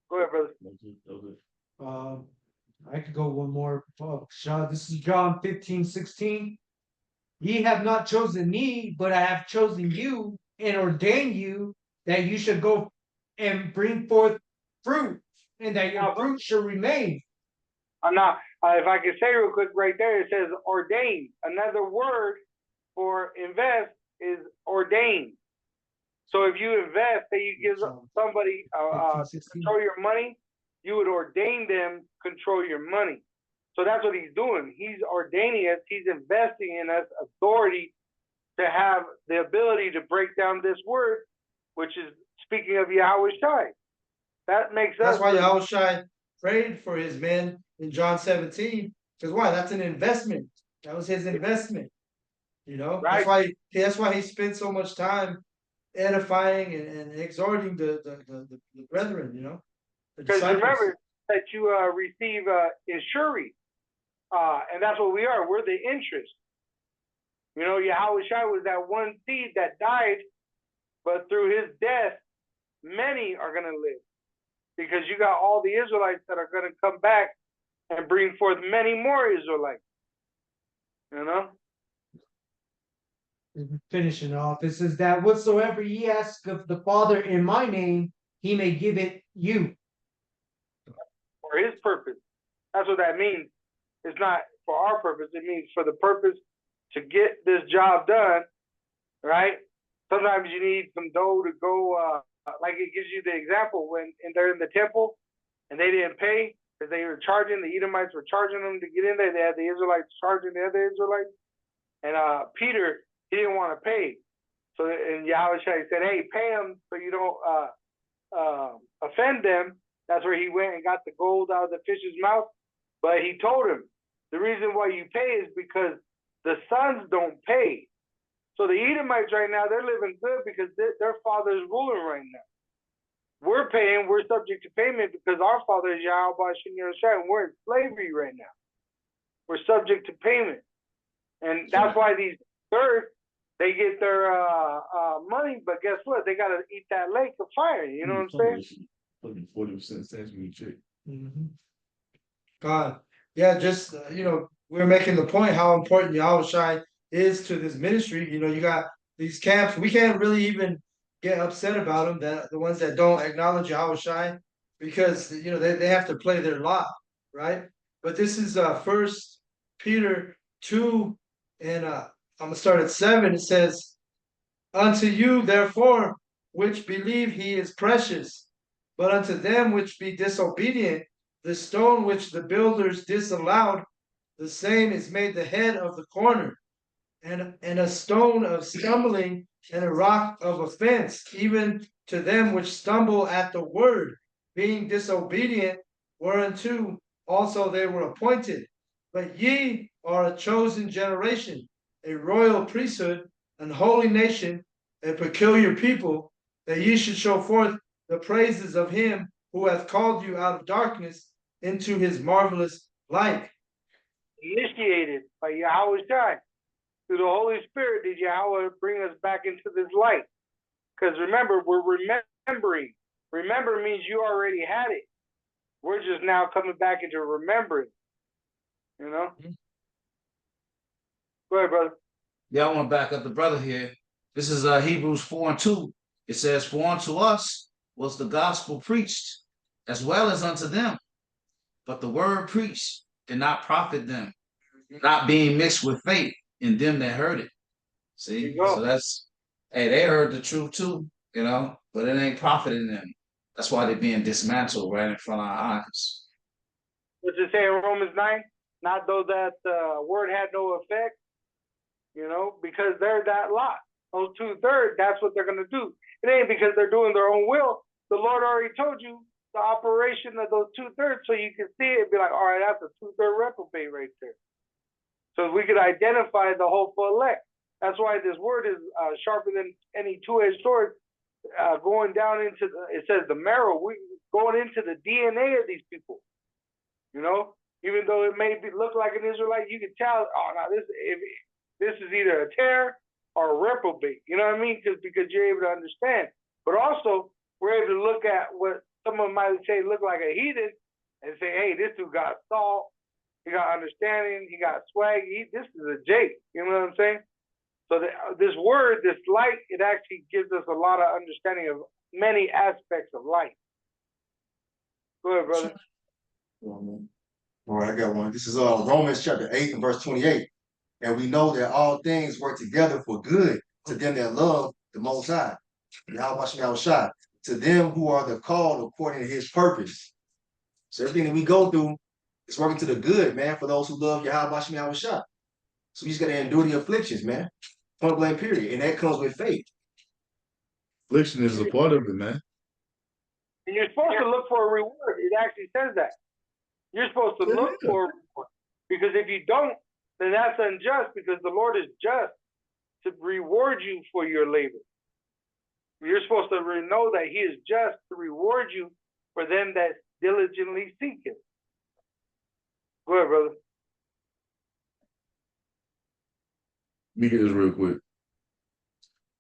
Go ahead, brother. I could go one more. This is John 15:16. Ye have not chosen me, but I have chosen you and ordained you that you should go and bring forth fruit, and that your fruit should remain. I'm not. If I can say real quick, right there, it says ordained. Another word for invest is ordained. So if you invest, say you give somebody control your money, you would ordain them control your money. So that's what he's doing. He's ordaining us. He's investing in us authority to have the ability to break down this word, which is speaking of Yahweh Shai. That makes That's us. why Yahweh Shai prayed for his men in John 17. Because why? That's an investment. That was his investment. Right. That's why he spent so much time edifying and exhorting the brethren, the Because disciples. remember that you receive insurance, and that's what we are. We're the interest. Yahweh Shai was that one seed that died, but through his death, many are going to live. Because you got all the Israelites that are going to come back and bring forth many more Israelites. Finishing off, it says that whatsoever ye ask of the Father in my name, he may give it you. For his purpose. That's what that means. It's not for our purpose. It means for the purpose to get this job done, right? Sometimes you need some dough to go, like it gives you the example when they're in the temple and they didn't pay because they were charging, the Edomites were charging them to get in there. They had the Israelites charging the other Israelites. And Peter, he didn't want to pay. So, and Yahweh said, hey, pay them so you don't offend them. That's where he went and got the gold out of the fish's mouth. But he told him, the reason why you pay is because the sons don't pay. So the Edomites right now, they're living good because their father is ruling right now. We're paying, we're subject to payment because our father is Yahweh and we're in slavery right now. We're subject to payment. And that's why these thirds, they get their money, but guess what? They got to eat that lake of fire. You know what I'm saying? 40% century check. Yeah, just we're making the point how important Yahweh Shai is to this ministry. You got these camps. We can't really even get upset about them, that the ones that don't acknowledge Yahweh Shai, because they have to play their lot, right? But this is 1 Peter 2, and I'm gonna start at 7. It says, unto you therefore which believe he is precious, but unto them which be disobedient, the stone which the builders disallowed, the same is made the head of the corner, and a stone of stumbling, and a rock of offense, even to them which stumble at the word, being disobedient, whereunto also they were appointed. But ye are a chosen generation, a royal priesthood, an holy nation, a peculiar people, that ye should show forth the praises of him who hath called you out of darkness into his marvelous light. Initiated by Yahweh Shai. Through the Holy Spirit did Yahweh bring us back into this light. Because remember, we're remembering. Remember means you already had it. We're just now coming back into remembering. Go ahead, brother. Yeah, I want to back up the brother here. This is Hebrews 4:2. It says, for unto us was the gospel preached, as well as unto them. But the word preached did not profit them, not being mixed with faith in them that heard it. See, you go. so that's hey, they heard the truth too, you know, but it ain't profiting them. That's why they're being dismantled right in front of our eyes. What's it say in Romans 9? Not though that word had no effect, you know, because they're that lot. Those 2/3, that's what they're going to do. It ain't because they're doing their own will. The Lord already told you the operation of those 2/3 so you can see it and be like, all right, that's a 2/3 reprobate right there. So we could identify the hopeful elect. That's why this word is sharper than any two-edged sword, going down into it says the marrow, going into the DNA of these people. You know, even though it may look like an Israelite, you can tell, oh, now this is either a tear or a reprobate. You know what I mean? Because you're able to understand. But also, we're able to look at what someone might say look like a heathen and say, hey, this dude got salt, he got understanding, he got swag. This is a Jake. You know what I'm saying? So this word, this light, it actually gives us a lot of understanding of many aspects of life. Go ahead, brother. All right, I got one. This is Romans chapter 8 and verse 28. And we know that all things work together for good to them that love the Most High, Yahweh Shem Shai, to them who are the called according to his purpose. So everything that we go through is working to the good, man, for those who love Yahweh Shem Shai. So we just got to endure the afflictions, man. Point blank, period. And that comes with faith. Affliction is a part of it, man. And you're supposed to look for a reward. It actually says that. You're supposed to look for a reward. Because if you don't, then that's unjust, because the Lord is just to reward you for your labor. You're supposed to know that he is just to reward you for them that diligently seek him. Go ahead, brother. Let me get this real quick.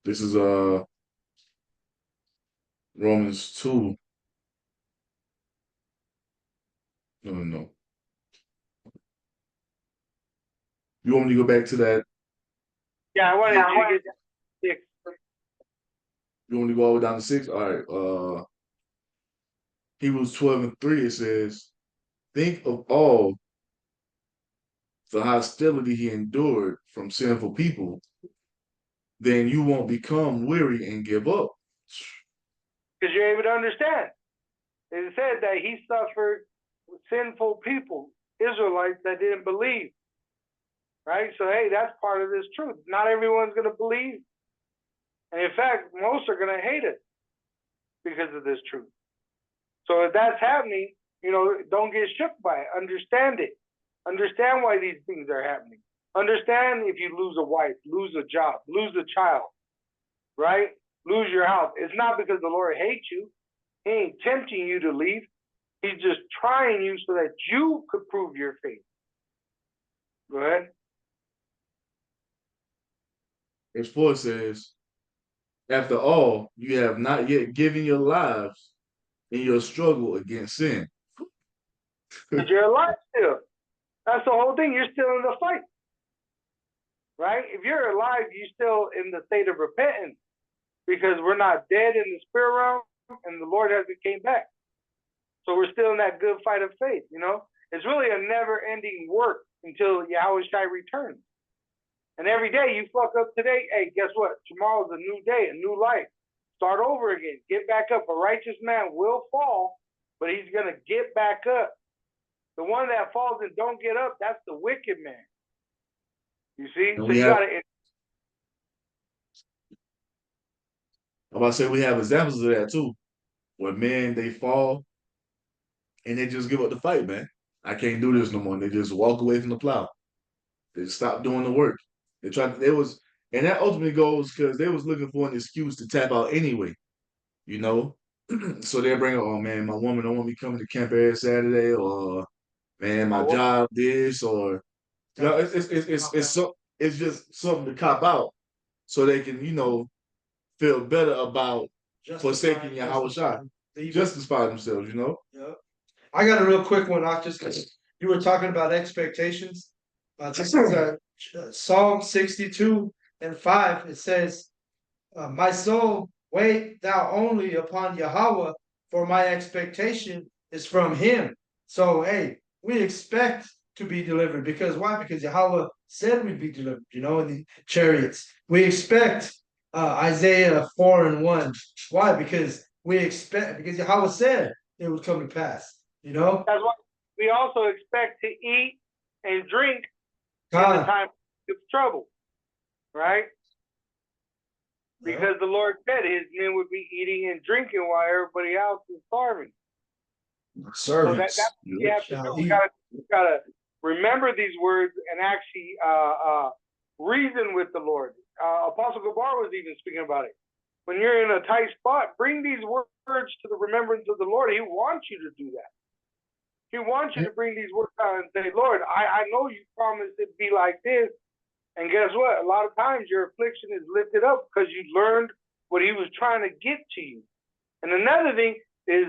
This is Romans 2. No. You want me to go back to that? Yeah, I wanted you to get that 6. You want me to go all the way down to 6? All right. Hebrews 12 and 3, it says, think of all the hostility he endured from sinful people, then you won't become weary and give up. Because you're able to understand. It said that he suffered with sinful people, Israelites that didn't believe. Right? So, hey, that's part of this truth. Not everyone's going to believe. And in fact, most are going to hate it because of this truth. So if that's happening, you know, don't get shook by it. Understand it. Understand why these things are happening. Understand if you lose a wife, lose a job, lose a child, right? Lose your house. It's not because the Lord hates you. He ain't tempting you to leave. He's just trying you so that you could prove your faith. Go ahead. Verse 4 says, after all, you have not yet given your lives in your struggle against sin. But you're alive still. That's the whole thing. You're still in the fight. Right? If you're alive, you're still in the state of repentance, because we're not dead in the spirit realm and the Lord hasn't came back. So we're still in that good fight of faith, you know? It's really a never-ending work until Yahweh Shai returns. And every day you fuck up today, hey, guess what? Tomorrow's a new day, a new life. Start over again. Get back up. A righteous man will fall, but he's going to get back up. The one that falls and don't get up, that's the wicked man. You see? So you got to... I'm about to say we have examples of that too, where men, they fall and they just give up the fight, man. I can't do this no more. And they just walk away from the plow. They just stop doing the work. And that ultimately goes because they was looking for an excuse to tap out anyway, you know? So they'll bring up, oh man, my woman don't want me coming to camp every Saturday, or man, my job this, or you know, it's just something to cop out so they can, you know, feel better about forsaking Yahweh Shai. Justify themselves, you know? Yep. I got a real quick one, just because you were talking about expectations. This is Psalm 62 and 5. It says, my soul, wait thou only upon Yahweh, for my expectation is from him. So, hey, we expect to be delivered. Because why? Because Yahweh said we'd be delivered, in the chariots. We expect Isaiah 4:1. Why? Because Yahweh said it would come to pass, That's why we also expect to eat and drink in the God. time of trouble, right? Because the Lord said his men would be eating and drinking while everybody else is starving. So Servants. that's what we have to Shall do. eat. We gotta remember these words and actually reason with the Lord. Apostle Gabar was even speaking about it. When you're in a tight spot, bring these words to the remembrance of the Lord. He wants you to do that. He wants you to bring these words out and say, Lord, I know you promised it'd be like this. And guess what? A lot of times your affliction is lifted up because you learned what he was trying to get to you. And another thing is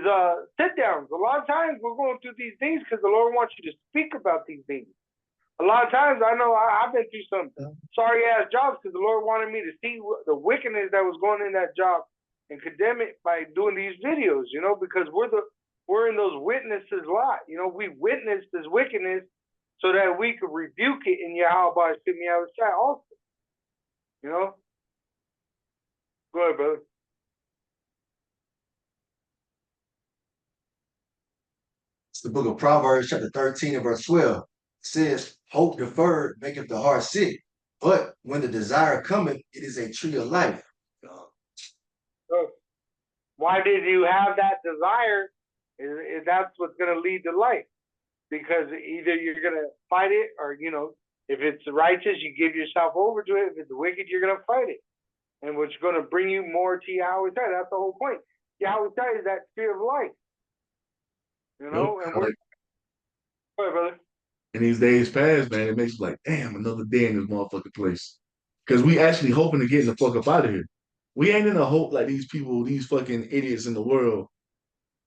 sit downs. A lot of times we're going through these things because the Lord wants you to speak about these things. A lot of times I know I've been through some sorry ass jobs because the Lord wanted me to see the wickedness that was going in that job and condemn it by doing these videos, because we're in those witnesses lot. We witnessed this wickedness so that we could rebuke it in Yahweh Shimmy outside also. Go ahead, brother. It's the book of Proverbs, chapter 13 and verse 12. It says, hope deferred maketh the heart sick, but when the desire cometh, it is a tree of life. So why did you have that desire? That's what's going to lead to life. Because either you're going to fight it or, if it's righteous, you give yourself over to it. If it's wicked, you're going to fight it. And what's going to bring you more to Yahweh. That's the whole point. Yahweh is that tree of life. And we're... Go ahead, brother. In these days past, man, it makes you like, damn, another day in this motherfucking place. Because we actually hoping to get the fuck up out of here. We ain't in a hope like these people, these fucking idiots in the world,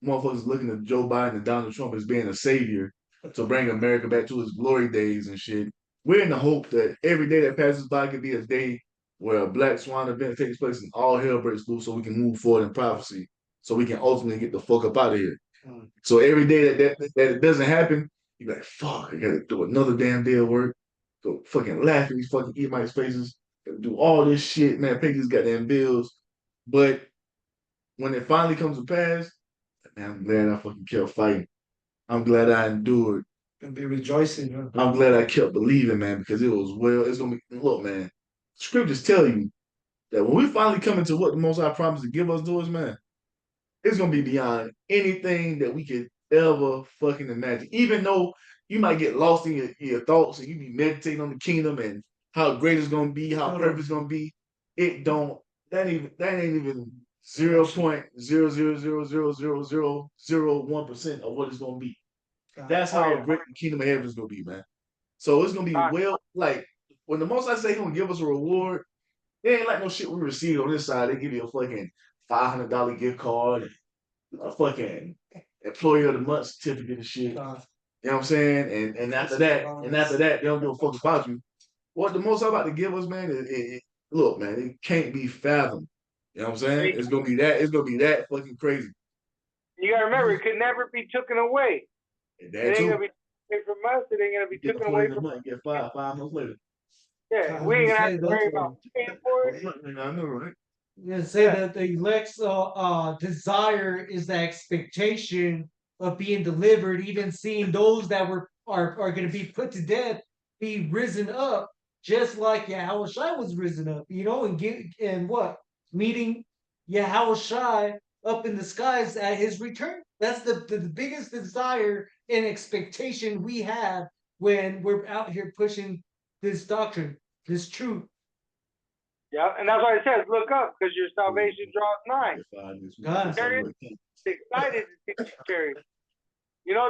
motherfuckers looking at Joe Biden and Donald Trump as being a savior to bring America back to its glory days and shit. We're in the hope that every day that passes by could be a day where a black swan event takes place and all hell breaks loose so we can move forward in prophecy, so we can ultimately get the fuck up out of here. So every day that it doesn't happen, you're like, fuck, I gotta do another damn day of work, go fucking laugh at these fucking Edomites faces, do all this shit, man, pay these goddamn bills. But when it finally comes to pass, man, I'm glad I fucking kept fighting. I'm glad I endured. Gonna be rejoicing. Huh? I'm glad I kept believing, man, because it's gonna be, look, man, scriptures tell you that when we finally come into what the Most High promised to give us to us, man, it's gonna be beyond anything that we could ever fucking imagine. Even though you might get lost in your thoughts and you be meditating on the kingdom and how great it's gonna be, how perfect it's gonna be, that ain't even 0.0000001% of what it's gonna be. That's how great the kingdom of heaven is gonna be, man. So it's gonna be like when the Most I say he's gonna give us a reward, it ain't like no shit we receive on this side. They give you a fucking $500 gift card and a fucking employee of the month certificate and shit. You know what I'm saying? And after that, they don't give a fuck about you. What the Most I'm about to give us, man, look, man, it can't be fathomed. You know what I'm saying? It's gonna be that fucking crazy. You gotta remember, it could never be taken away. It ain't gonna be taken from us. It ain't gonna be taken away from us. Get 5 months later. Yeah, we ain't gonna have to worry about paying for it. I know, right? You say that the elect's desire is the expectation of being delivered, even seeing those that are going to be put to death be risen up, just like Yahushua was risen up, and meeting Yahushua up in the skies at his return. That's the biggest desire and expectation we have when we're out here pushing this doctrine, this truth. Yeah, and that's why it says, look up, because your salvation draws nigh. Excited to see Terry.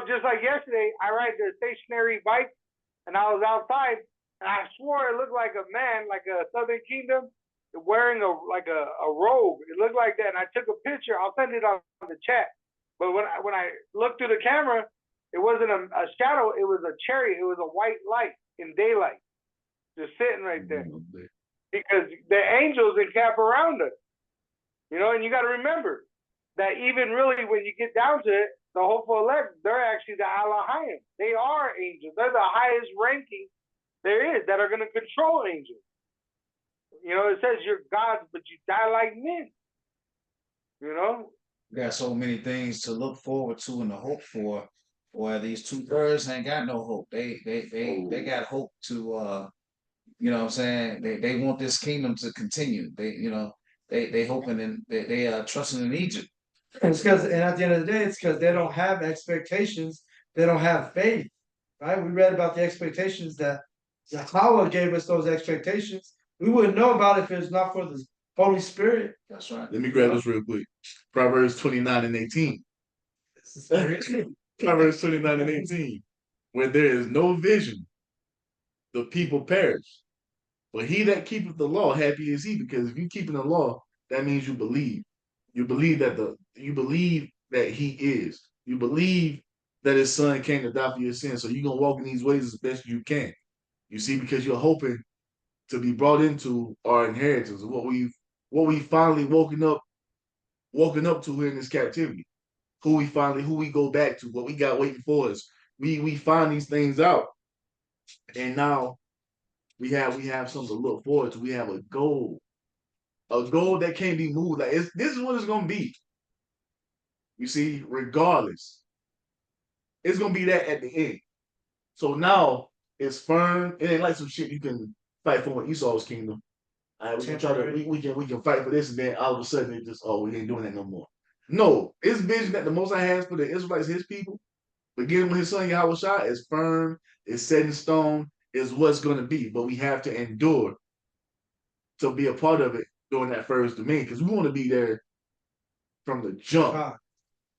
Just like yesterday, I ride the stationary bike, and I was outside, and I swore it looked like a man, like a Southern Kingdom, wearing a robe. It looked like that, and I took a picture. I'll send it on the chat. But when I looked through the camera, it wasn't a shadow. It was a chariot. It was a white light in daylight, just sitting right there. Because the angels encamp around us, and you got to remember that even really when you get down to it, the hopeful elect, they're actually the Elohim. They are angels. They're the highest ranking there is that are gonna control angels. You know, it says you're gods, but you die like men. You know, There are so many things to look forward to and to hope for. Where these 2/3 ain't got no hope. They got hope to you know what I'm saying? They want this kingdom to continue. They hoping and they are trusting in Egypt. It's because, and at the end of the day, it's because they don't have expectations. They don't have faith, right? We read about the expectations that Yahweh gave us those expectations. We wouldn't know about it if it's not for the Holy Spirit. That's right. Let me grab this real quick. Proverbs 29:18. This is very- Proverbs 29:18. Where there is no vision, the people perish. But he that keepeth the law, happy is he, because if you keeping the law, that means you believe. You believe that he is. You believe that his son came to die for your sins. So you're gonna walk in these ways as best you can. You see, because you're hoping to be brought into our inheritance, what we finally woken up to in this captivity. Who we go back to, what we got waiting for us. We find these things out. And now we have something to look forward to. We have a goal that can't be moved. Like this is what it's gonna be. You see, regardless, it's gonna be that at the end. So now it's firm. It ain't like some shit you can fight for in Esau's kingdom. All right, we can try to we can fight for this, and then all of a sudden it just we ain't doing that no more. No, it's vision that the Most High has for the Israelites, his people, beginning with his son Yahweh Shai, is firm, is set in stone, is what's going to be. But we have to endure to be a part of it during that first dominion, because we want to be there from the jump. God,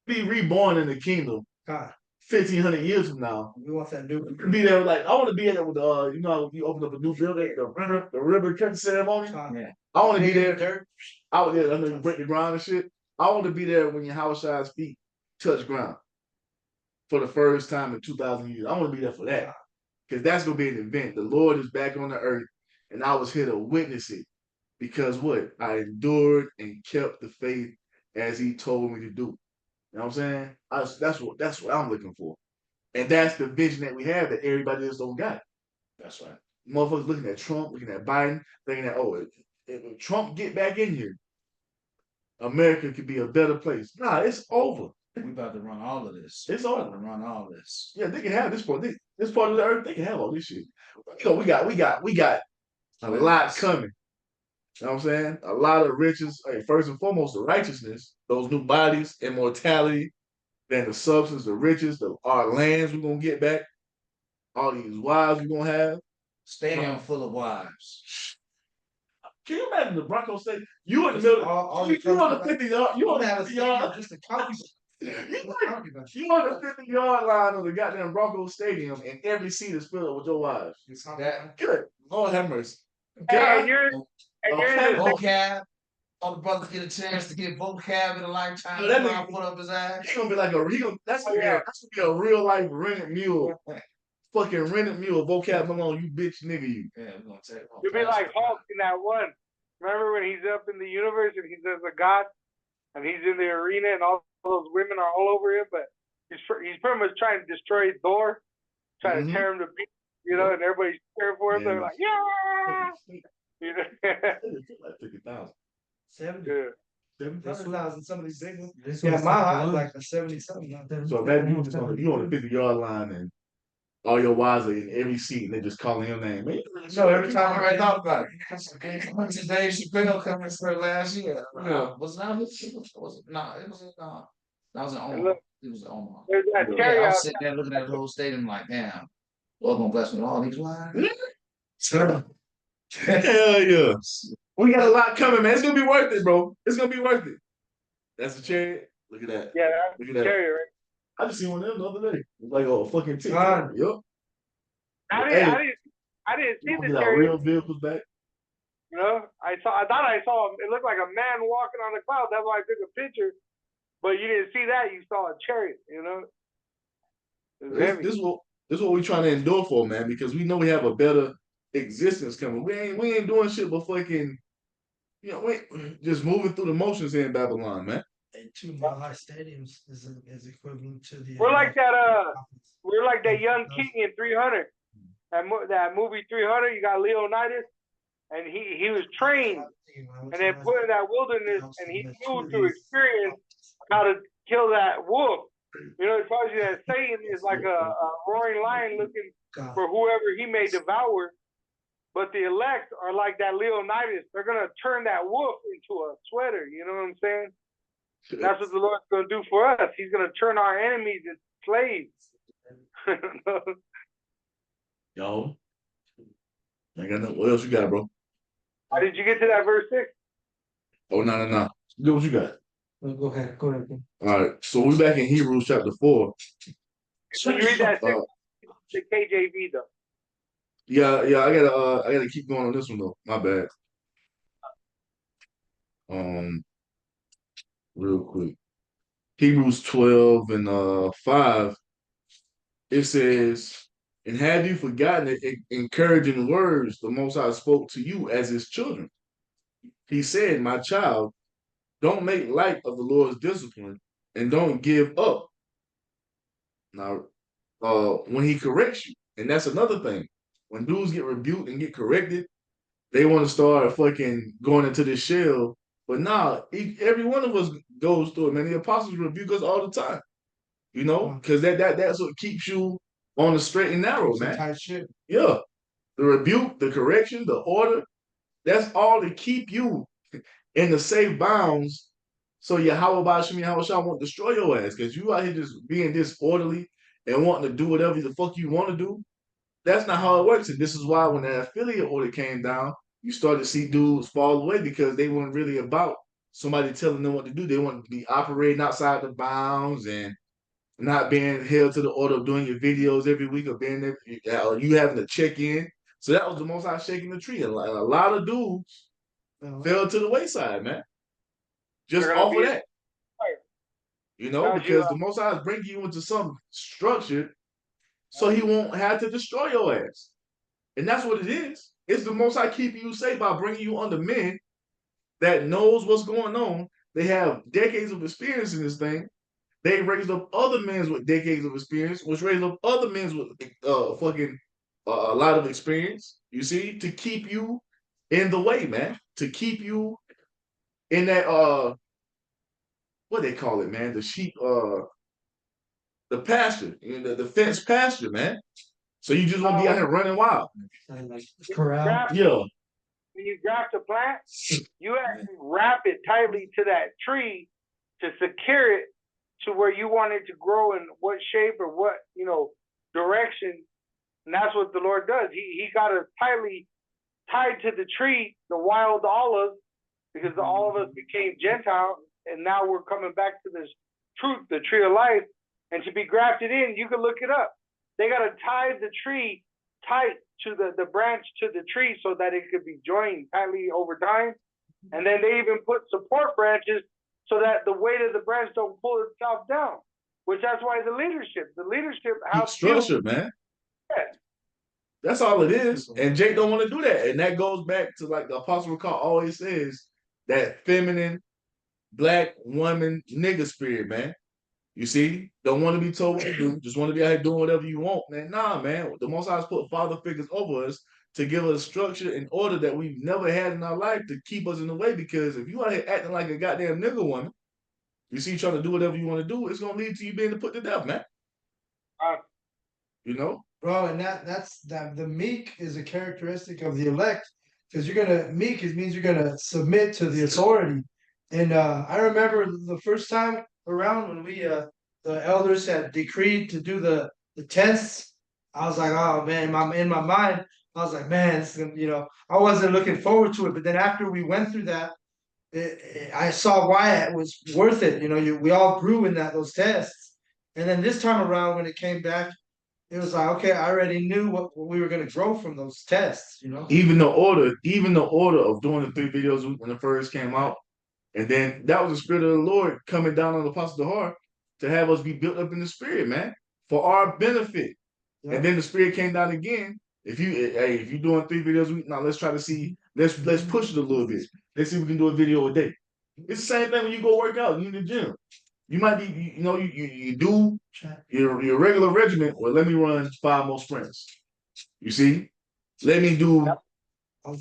Be reborn in the kingdom God, 1,500 years from now. we want that new. Be there like I want to be there with you know, you open up a new building, the river cutting ceremony. Yeah. I want to be there. Dirt. I was there. I know you break the ground and shit. I want to be there when Yahweh Shai's feet touch ground for the first time in 2,000 years. I want to be there for that, because that's gonna be an event. The Lord is back on the earth, and I was here to witness it. Because what? I endured and kept the faith as He told me to do. You know what I'm saying? That's what I'm looking for, and that's the vision that we have that everybody else don't got. That's right. Motherfuckers looking at Trump, looking at Biden, thinking that if Trump get back in here, America could be a better place. Nah, it's over. We about to run all of this. It's We about over. to run all this. Yeah, they can have this part. This part of the earth, they can have all this shit. You know, we got a lot coming. You know what I'm saying? A lot of riches. Hey, first and foremost, the righteousness, those new bodies, immortality, then the substance, the riches, our lands we're gonna get back, all these wives we're gonna have. Stadium full of wives. Can you imagine the Broncos State? You in the middle. You on the 50 yard. You on the 50 yard. Just a couple. You on the 50-yard line of the goddamn Broncos Stadium, and every seat is filled up with your wives. That Good. Lord have mercy. and you're in the vocab. All the brothers get a chance to get vocab in a lifetime. Oh, that That nigga- put up his ass. He's gonna be like that's gonna be a real life rented mule. Fucking rented mule. Vocab Malone, you bitch nigga, you. Yeah, we're gonna take. You'll be like Hulk in that one. Remember when he's up in the universe and he's as a god, and he's in the arena and all those women are all over him, but he's pretty much trying to destroy Thor, trying to tear him to pieces, you know, and everybody's cheering for him. Yeah. They're like, yeah, you know. Like 50,000. 70. Yeah. 100,000, some of these big ones. This Yeah, was my high the like a 70-something. So imagine you on the 50-yard line and all your wives are in every seat and they're just calling your name. Man, No, every time I thought about it. Dave Chappelle coming for last year. Yeah. Was not his. Was no, it was that was an And Omaha. look, It was an Omaha. There's that Yeah, cherry I out. was sitting there looking at the whole stadium like, damn, Lord gonna bless me with all these wives. Hell yeah. We got a lot coming, man. It's gonna be worth it, bro. It's gonna be worth it. That's a chariot. Look at that. Yeah, Look at that's that. cherry, right? I just seen one of them the other day. It's like a fucking TikTok. God. Yup. I didn't see You the get our cherry. real vehicles back. You know, I thought I saw him. It looked like a man walking on the cloud. That's why I took a picture. But you didn't see that. You saw a chariot. You know. It was heavy. This is what we trying to endure for, man, because we know we have a better existence coming. We ain't doing shit but fucking, you know, we just moving through the motions here in Babylon, man. And 2 mile high stadiums is equivalent to the. We're like that. We're like that young king in 300. that movie 300. You got Leonidas, and he was trained and then put in that wilderness, and he knew through experience how to kill that wolf. You know, it tells you that Satan is like a roaring lion looking for whoever he may devour. But the elect are like that Leonidas. They're gonna turn that wolf into a sweater. You know what I'm saying? That's what the Lord's gonna do for us. He's gonna turn our enemies into slaves. Yo, I got no. What else you got, bro? How did you get to that verse 6? Oh, no. Good, what you got? Go ahead. Go ahead. All right, so we back in Hebrews chapter 4. So you read that 6 Uh, the KJV though. yeah, I gotta keep going on this one though. My bad. Real quick. Hebrews 12 and 5. It says, "And have you forgotten the encouraging words the Most High spoke to you as his children? He said, my child, don't make light of the Lord's discipline and don't give up." Now, when he corrects you, and that's another thing. When dudes get rebuked and get corrected, they want to start fucking going into this shell. But nah, every one of us goes through it, man. The apostles rebuke us all the time, you know, because that's what keeps you on the straight and narrow, man. Tight shit. Yeah, the rebuke, the correction, the order, that's all to keep you in the safe bounds. So Yahweh Shem Yahweh won't destroy your ass because you out here just being disorderly and wanting to do whatever the fuck you want to do. That's not how it works. And this is why when that affiliate order came down, you started to see dudes fall away because they weren't really about somebody telling them what to do. They wanted to be operating outside the bounds and not being held to the order of doing your videos every week or being there, or you having to check in. So that was the Most High shaking the tree. And a lot of dudes fell to the wayside, man. Just off of that. You know, because the Most High is bringing you into some structure so he won't have to destroy your ass. And that's what it is. It's the Most High keeping you safe by bringing you under men that knows what's going on. They have decades of experience in this thing. They raised up other men with decades of experience, which raised up other men with a lot of experience, you see, to keep you in the way, man. To keep you in that what they call it, man, the sheep the pasture, the fenced pasture, man. So you just won't be out here running wild. Corral. Yeah. When you graft a plant, you actually wrap it tightly to that tree to secure it to where you want it to grow in what shape or what, direction. And that's what the Lord does. He got us tightly tied to the tree, the wild olive, because all of us became Gentile, and now we're coming back to this truth, the tree of life. And to be grafted in, you can look it up. They got to tie the tree tight to the branch to the tree so that it could be joined tightly over time. And then they even put support branches so that the weight of the branch don't pull itself down, which that's why the leadership helps structure, man. Yeah. That's all it is. And Jake don't want to do that. And that goes back to like the Apostle Paul always says, that feminine, black woman nigga spirit, man. You see, don't want to be told what to do, just want to be out here doing whatever you want, man. Nah, man. The Most High has put father figures over us to give us structure and order that we've never had in our life to keep us in the way. Because if you out here acting like a goddamn nigga woman, you see, trying to do whatever you want to do, it's gonna lead to you being put to death, man. You know, bro, and that's the meek is a characteristic of the elect because meek means you're gonna submit to the authority. And I remember the first time around when we the elders had decreed to do the tests. I was like, oh man, in my mind, I was like, man, this is I wasn't looking forward to it. But then after we went through that, I saw why it was worth it. We all grew in those tests. And then this time around, when it came back, it was like, okay, I already knew what we were going to grow from those tests. Even the order of doing the 3 videos when it first came out, and then that was the spirit of the Lord coming down on the Apostle Dahar to have us be built up in the spirit, man, for our benefit. Yeah. And then the spirit came down again. If you're doing 3 videos a week, now let's try to see. Let's push it a little bit. Let's see if we can do a video a day. It's the same thing when you go work out. You in the gym. You might be, you do your regular regimen. Well, let me run 5 more sprints. You see? Let me do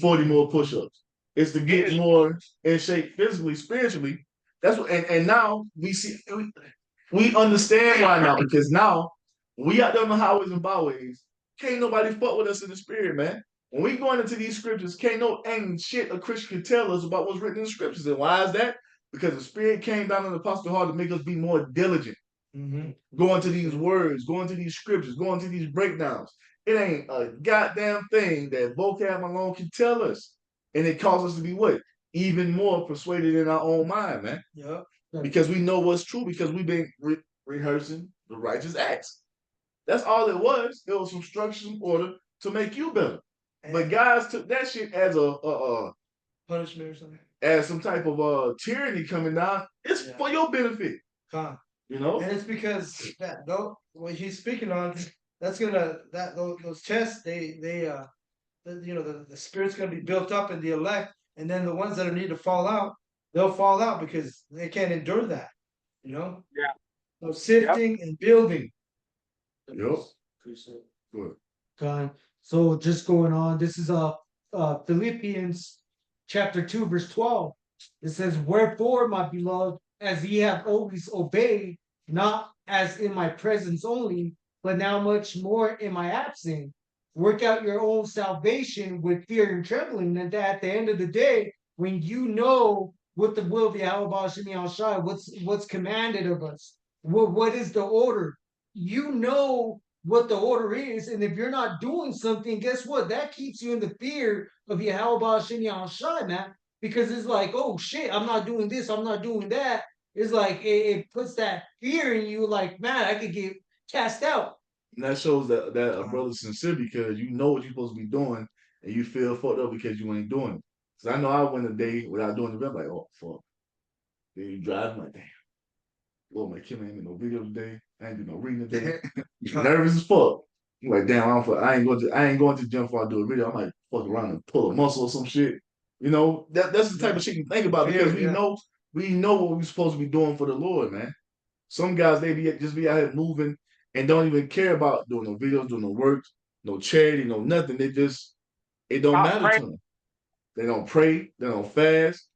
40 more push-ups. It's to get more in shape physically, spiritually. That's what, and now we see, we understand why now, because now we out there on the highways and byways. Can't nobody fuck with us in the spirit, man. When we going into these scriptures, ain't shit a Christian can tell us about what's written in the scriptures. And why is that? Because the spirit came down on the apostle heart to make us be more diligent. Going to these words, going to these scriptures, going to these breakdowns. It ain't a goddamn thing that vocab alone can tell us. And it causes us to be what? Even more persuaded in our own mind, man. Yeah. Because we know what's true, because we've been rehearsing the righteous acts. That's all it was. It was some structure and order to make you better. But guys took that shit as a punishment or something. As some type of tyranny coming down. It's for your benefit. You know? And it's because that though what he's speaking on, that's gonna those tests, the spirit's gonna be built up in the elect, and then the ones that need to fall out, they'll fall out because they can't endure that. You know? Yeah. So sifting and building. Yep. Good. God. So just going on, this is Philippians chapter 2, verse 12. It says, "Wherefore, my beloved, as ye have always obeyed, not as in my presence only, but now much more in my absence, work out your own salvation with fear and trembling, and that at the end of the day, when you know what the will of Yahweh Shemi Shai, what's commanded of us, what is the order, you know what the order is, and if you're not doing something, guess what? That keeps you in the fear of Yahweh Shemi Shai, man, because it's like, oh shit, I'm not doing this, I'm not doing that. It's like it puts that fear in you, like, man, I could get cast out. And that shows that a brother's sincere, because you know what you're supposed to be doing, and you feel fucked up because you ain't doing it. Because I know I went a day without doing the event, like, oh fuck. Then you drive, like, damn. Lord, my kid ain't in no video today. I ain't do no reading today. Nervous as fuck. I'm like, damn, I ain't going to the gym before I do a video. I might fuck around and pull a muscle or some shit. You know, that's the type of shit you think about, because we know what we're supposed to be doing for the Lord, man. Some guys, they just be out here moving and don't even care about doing no videos, doing no work, no charity, no nothing. It don't matter to them. They don't pray, they don't fast,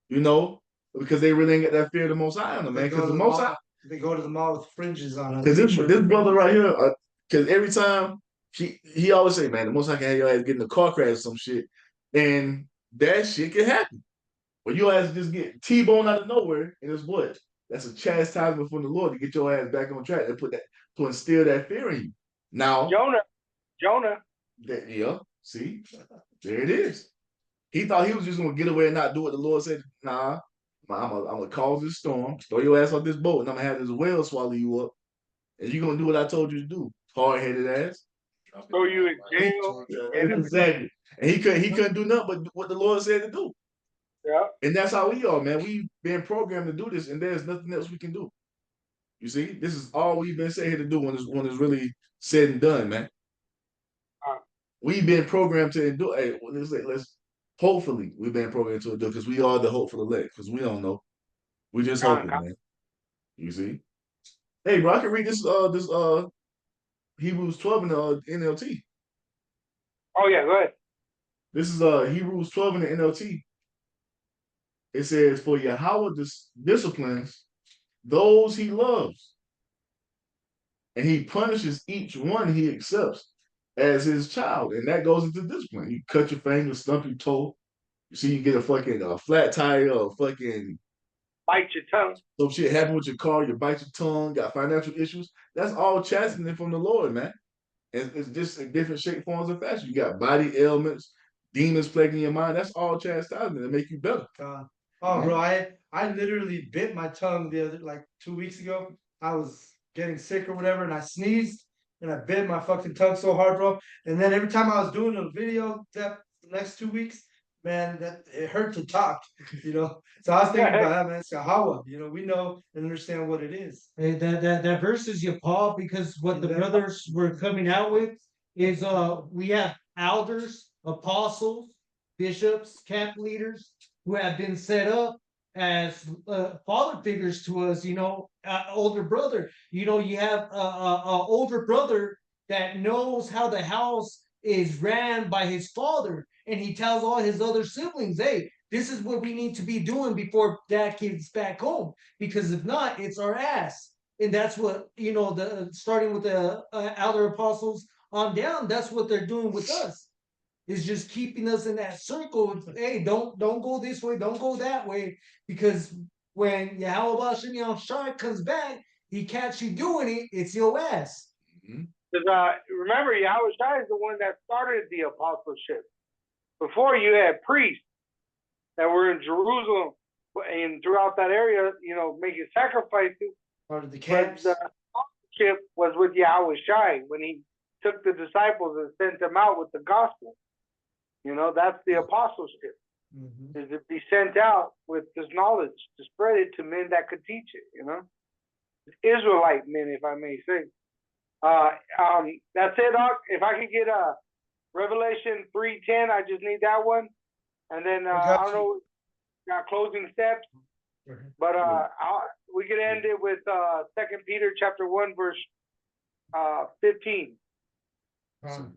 you know, because they really ain't got that fear of the Most High on them, man. Because the Most High, they go to the mall with fringes on. Because this brother right here, because every time he always say, man, the Most High can have your ass get in a car crash or some shit, and that shit can happen. But your ass just get T-bone out of nowhere, and it's what? That's a chastisement from the Lord to get your ass back on track and to instill that fear in you. Now, Jonah. Yeah, see, there it is. He thought he was just gonna get away and not do what the Lord said. Nah, I'm gonna cause this storm, throw your ass off this boat, and I'm gonna have this whale swallow you up, and you're gonna do what I told you to do. Hard-headed ass. Throw you in jail. Exactly. And he couldn't do nothing but what the Lord said to do. Yeah. And that's how we are, man. We've been programmed to do this, and there's nothing else we can do. You see, this is all we've been set here to do when it's really said and done, man. We've been programmed to endure. Hey, let's hopefully we've been programmed to endure, because we are the hopeful elect. Because we don't know, we just hoping, man. You see, hey, bro, I can read this Hebrews 12 in the NLT. Oh yeah, go ahead. This is Hebrews 12 in the NLT. It says, "For Yahweh disciplines those he loves, and he punishes each one he accepts as his child." And that goes into discipline. You cut your finger, stump your toe. You see, you get a fucking flat tire, or fucking bite your tongue. Some shit happen with your car, you bite your tongue, got financial issues. That's all chastisement from the Lord, man. And it's just in different shape, forms, and fashion. You got body ailments, demons plaguing your mind. That's all chastisement to make you better. Bro, I literally bit my tongue like 2 weeks ago. I was getting sick or whatever, and I sneezed, and I bit my fucking tongue so hard, bro. And then every time I was doing a video the next 2 weeks, man, that it hurt to talk, you know. So I was thinking about that, man. It's Yahweh, you know. We know and understand what it is. Hey, that verse is your Paul, because what the brothers were coming out with is we have elders, apostles, bishops, camp leaders who have been set up as father figures to us, you know, older brother. You know, you have a older brother that knows how the house is ran by his father, and he tells all his other siblings, "Hey, this is what we need to be doing before Dad gets back home, because if not, it's our ass." And that's what the starting with the elder apostles on down. That's what they're doing with us. Is just keeping us in that circle. Of, hey, don't go this way, don't go that way, because when Yahweh Shem Shai comes back, he catch you doing it, it's your ass. Because remember, Yahweh Shai is the one that started the apostleship. Before, you had priests that were in Jerusalem and throughout that area, making sacrifices. Part of the But camps. the apostleship was with Yahweh Shai when he took the disciples and sent them out with the gospel. That's the apostleship, Mhm. is to be sent out with this knowledge to spread it to men that could teach it, Israelite men, if I may say. That's it, Doc. If I could get Revelation 3:10, I just need that one. And then I I got don't know, got closing steps, Mhm. but we could end it with 2 Peter chapter 1, verse 15.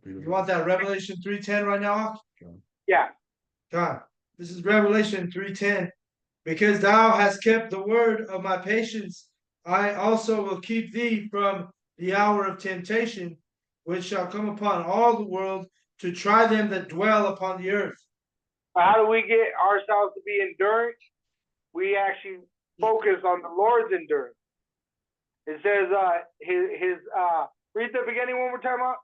You want that Revelation 3:10 right now? Yeah. God, this is Revelation 3:10. Because thou hast kept the word of my patience, I also will keep thee from the hour of temptation, which shall come upon all the world to try them that dwell upon the earth. How do we get ourselves to be endurance? We actually focus on the Lord's endurance. It says, read the beginning one more time out.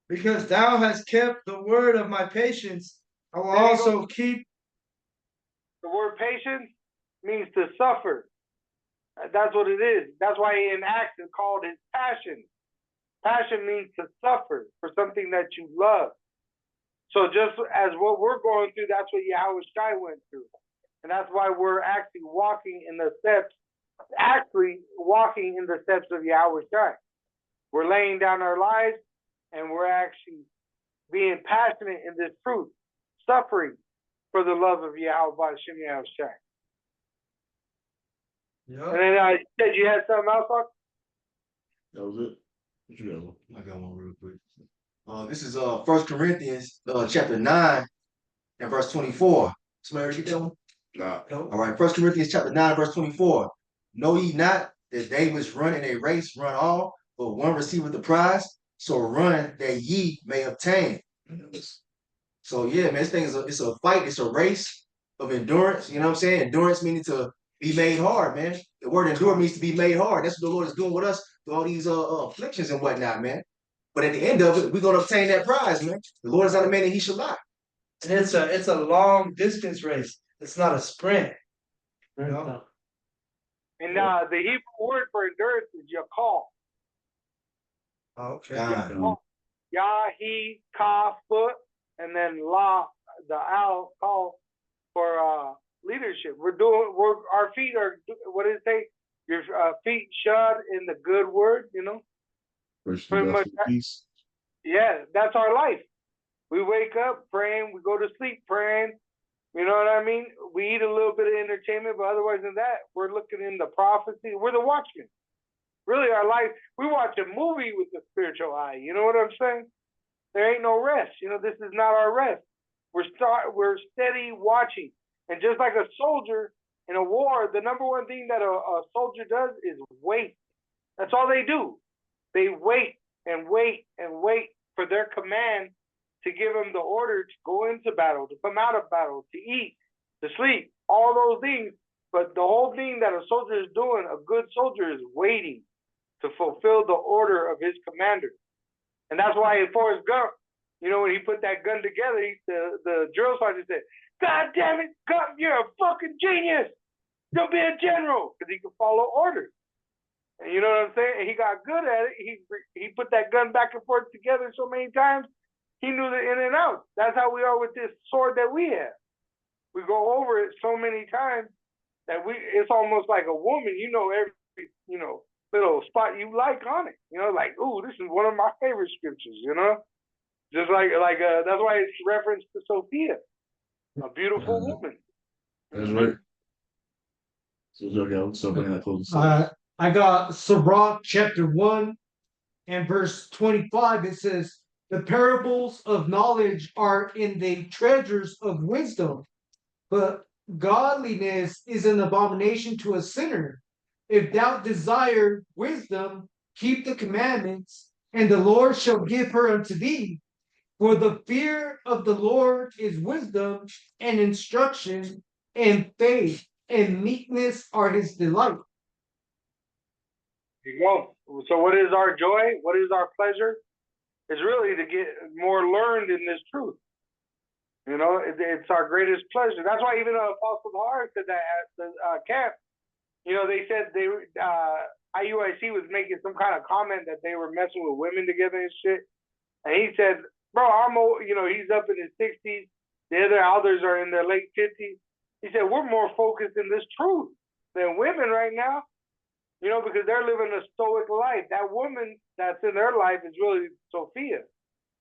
Because thou hast kept the word of my patience, I will There you also keep. The word patience means to suffer. That's what it is. That's why in Acts it's called his passion. Passion means to suffer for something that you love. So just as what we're going through, that's what Yahweh Shai went through. And that's why we're actually walking in the steps of Yahweh Shai. We're laying down our lives, and we're actually being passionate in this truth, suffering for the love of Yahweh Shem Yahweh Shai. Yeah. And then you said you had something else, Doc? That was it. What you got, Lou? I got one real quick. This is 1 Corinthians chapter 9 and verse 24. Somebody read that one? Nah. Nope. All right, 1 Corinthians chapter 9, verse 24. Know ye not that they which run in a race run all, but one receiveth the prize? So run that ye may obtain. So yeah, man, this thing is it's a fight, it's a race of endurance. You know what I'm saying? Endurance meaning to be made hard, man. The word endure means to be made hard. That's what the Lord is doing with us through all these afflictions and whatnot, man. But at the end of it, we're gonna obtain that prize, man. The Lord is not a man that he should lie. And it's a long distance race. It's not a sprint. You know? And the Hebrew word for endurance is yakal. Oh, okay. God. Yah, he, ka, foot, and then la, the al, call for leadership. Our feet are, what does it say? Your feet shod in the good word, First Pretty much that. peace. Yeah, that's our life. We wake up praying, we go to sleep praying. You know what I mean? We eat a little bit of entertainment, but otherwise than that, we're looking in the prophecy. We're the watchmen. Really, our life, we watch a movie with the spiritual eye. You know what I'm saying? There ain't no rest. This is not our rest. We're steady watching. And just like a soldier in a war, the number one thing that a soldier does is wait. That's all they do. They wait and wait and wait for their command to give them the order to go into battle, to come out of battle, to eat, to sleep, all those things. But the whole thing that a soldier is doing, a good soldier is waiting to fulfill the order of his commander. And that's why in Forrest Gump, when he put that gun together, the drill sergeant said, "God damn it, Gump, you're a fucking genius. You'll be a general," because he could follow orders. And you know what I'm saying? And he got good at it. He put that gun back and forth together so many times, he knew the in and out. That's how we are with this sword that we have. We go over it so many times that it's almost like a woman, every, little spot you like on it. Like, ooh, this is one of my favorite scriptures, Just like that's why it's referenced to Sophia, a beautiful woman. That's right. So Joe got something that close. I got Sirach chapter 1 and verse 25. It says, The parables of knowledge are in the treasures of wisdom, but godliness is an abomination to a sinner. If thou desire wisdom, keep the commandments, and the Lord shall give her unto thee. For the fear of the Lord is wisdom and instruction, and faith and meekness are his delight. You go. So what is our joy? What is our pleasure? It's really to get more learned in this truth. You know, it's our greatest pleasure. That's why even Apostle Bahar said that at the camp. You know, they said IUIC was making some kind of comment that they were messing with women together and shit. And he said, bro, he's up in his 60s. The other elders are in their late 50s. He said, we're more focused in this truth than women right now. You know, because they're living a stoic life. That woman that's in their life is really Sophia.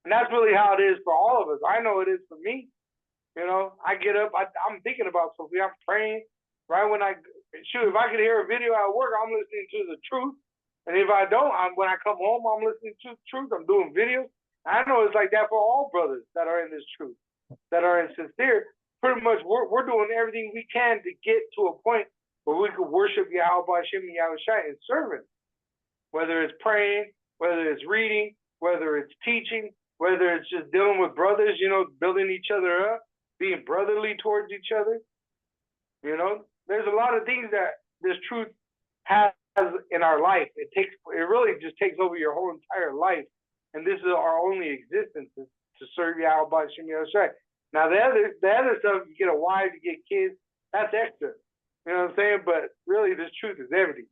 And that's really how it is for all of us. I know it is for me. You know, I get up, I'm thinking about Sophia. I'm praying. Right when if I could hear a video at work, I'm listening to the truth. And if I don't, when I come home, I'm listening to the truth. I'm doing videos. I know it's like that for all brothers that are in this truth, that are in sincere. Pretty much, we're doing everything we can to get to a point where we could worship Yahweh Hashem and Yahushua in service. Whether it's praying, whether it's reading, whether it's teaching, whether it's just dealing with brothers, you know, building each other up, being brotherly towards each other. You know, there's a lot of things that this truth has in our life. It really just takes over your whole entire life. And this is our only existence, is to serve Yahweh Hashem Yahushua. Now the other stuff, you get a wife, you get kids, that's extra. You know what I'm saying? But really, this truth is everything.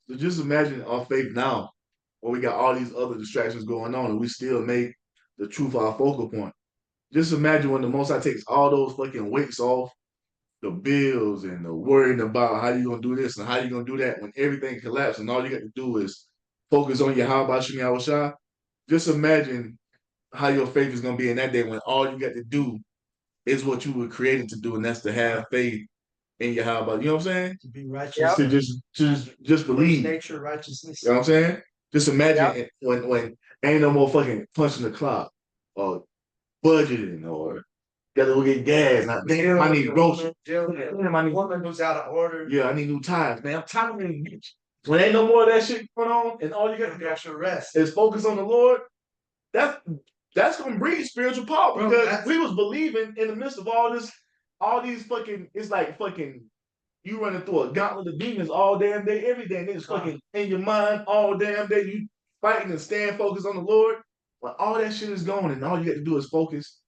So just imagine our faith now, where we got all these other distractions going on, and we still make the truth our focal point. Just imagine when the Most High takes all those fucking weights off, the bills and the worrying about how you gonna do this and how you gonna do that, when everything collapses and all you got to do is focus on your Yahweh Shem Yahushua. Just imagine how your faith is gonna be in that day when all you got to do is what you were created to do, and that's to have faith in your Yahweh. You know what I'm saying? To be righteous. Yep. To just believe. Nature, righteousness. You know what I'm saying? Just imagine when ain't no more fucking punching the clock or budgeting or gotta go get gas. Damn, I need groceries. Damn, I need woman who's out of order. Yeah, I need new tires, man. I'm tired of it. When ain't no more of that shit going on, and all you got to do Actual rest. is focus on the Lord. That's gonna breed spiritual power, Bro, because we was believing in the midst of all these fucking. It's like fucking. You running through a gauntlet of demons all damn day, every day. And it's fucking in your mind all damn day. You fighting and staying focused on the Lord. When all that shit is gone and all you got to do is focus,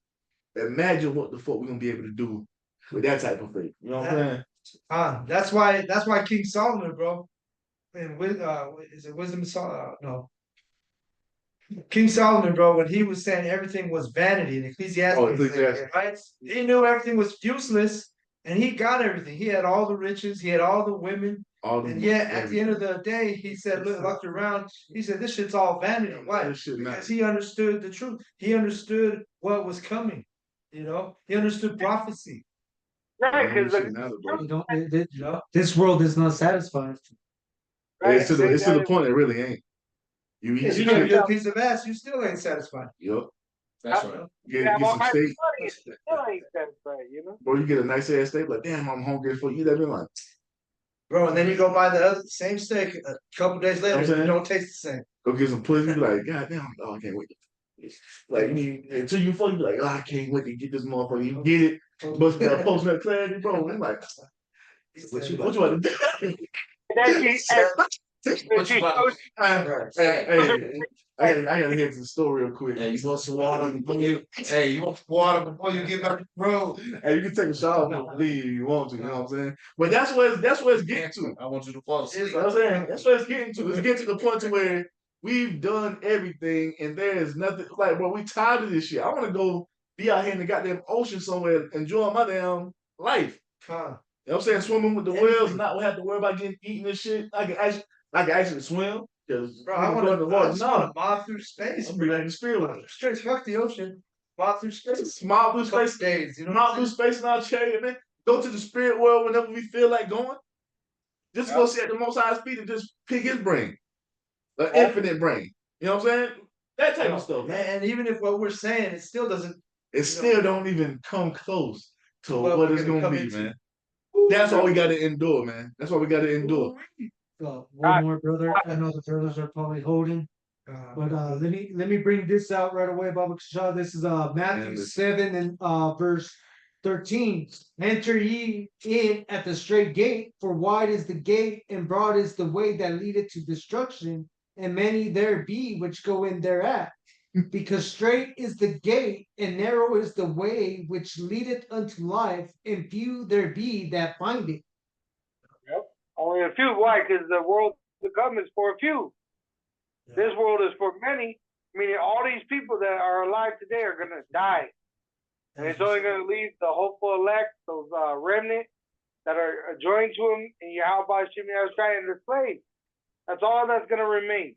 imagine what the fuck we're gonna be able to do with that type of faith. You know what I'm saying? That's why King Solomon, bro, and is it Wisdom of Solomon? No. King Solomon, bro, when he was saying everything was vanity in Ecclesiastes, right? He knew everything was useless. And he got everything. He had all the riches. He had all the women. And yet, at the end of the day, he said, looked around. He said, this shit's all vanity. Why? Because he understood the truth. He understood what was coming. You know, he understood prophecy. Right, because this world is not satisfied. It's to the point it really ain't. You eat You're a piece of ass, you still ain't satisfied. Yep. That's right. Get some steak. Still ain't satisfied, you know? Bro, you get a nice ass steak, like, damn, I'm hungry for you. That be like, bro, and then you go buy the same steak a couple days later, it don't taste the same. Go get some pussy, be like, God damn, oh, I can't wait. Like, until you fuck, you like, oh, I can't wait to get this motherfucker. You get it, but that post that clarity, bro. I'm like, what you want to do? I gotta hear the story real quick. Hey, you want some water before you get back to the road? Hey, you can take a shower if you want to, you know what I'm saying? But that's where it's getting to. I want you to fall asleep. You know what I'm saying? That's what it's getting to. It's getting to the point to where we've done everything and there is nothing, like, bro, we tired of this shit. I want to go be out here in the goddamn ocean somewhere enjoying my damn life. You know what I'm saying? Swimming with the whales, not have to worry about getting eaten and shit. I can actually swim. Bro, I want to mob through space. I'm bringing the spirit with it. Straight fuck the ocean. Mob through space. Mob through space. Days, you know. Mob through space in our chariot, man. Go to the spirit world whenever we feel like going. Just go sit at the Most High's feet and just pick his brain. An infinite brain. You know what I'm saying? That type of stuff. And even if what we're saying, it still doesn't. It still don't even come close to What what we're it's gonna gonna come be, into. man. That's why we gotta endure, man. That's why we gotta endure. One more, brother. I know the brothers are probably holding. But let me bring this out right away, Baba Kasha. This is Matthew And this- 7 and verse 13. Enter ye in at the straight gate, for wide is the gate, and broad is the way that leadeth to destruction, and many there be which go in thereat. Because straight is the gate, and narrow is the way which leadeth unto life, and few there be that find it. Only a few. Why? Because the world to come is for a few. This world is for many, meaning all these people that are alive today are going to die. And it's only going to leave the hopeful elect, those remnant that are joined to him in Yahweh Shimi Yahshai and the slaves. That's all that's going to remain.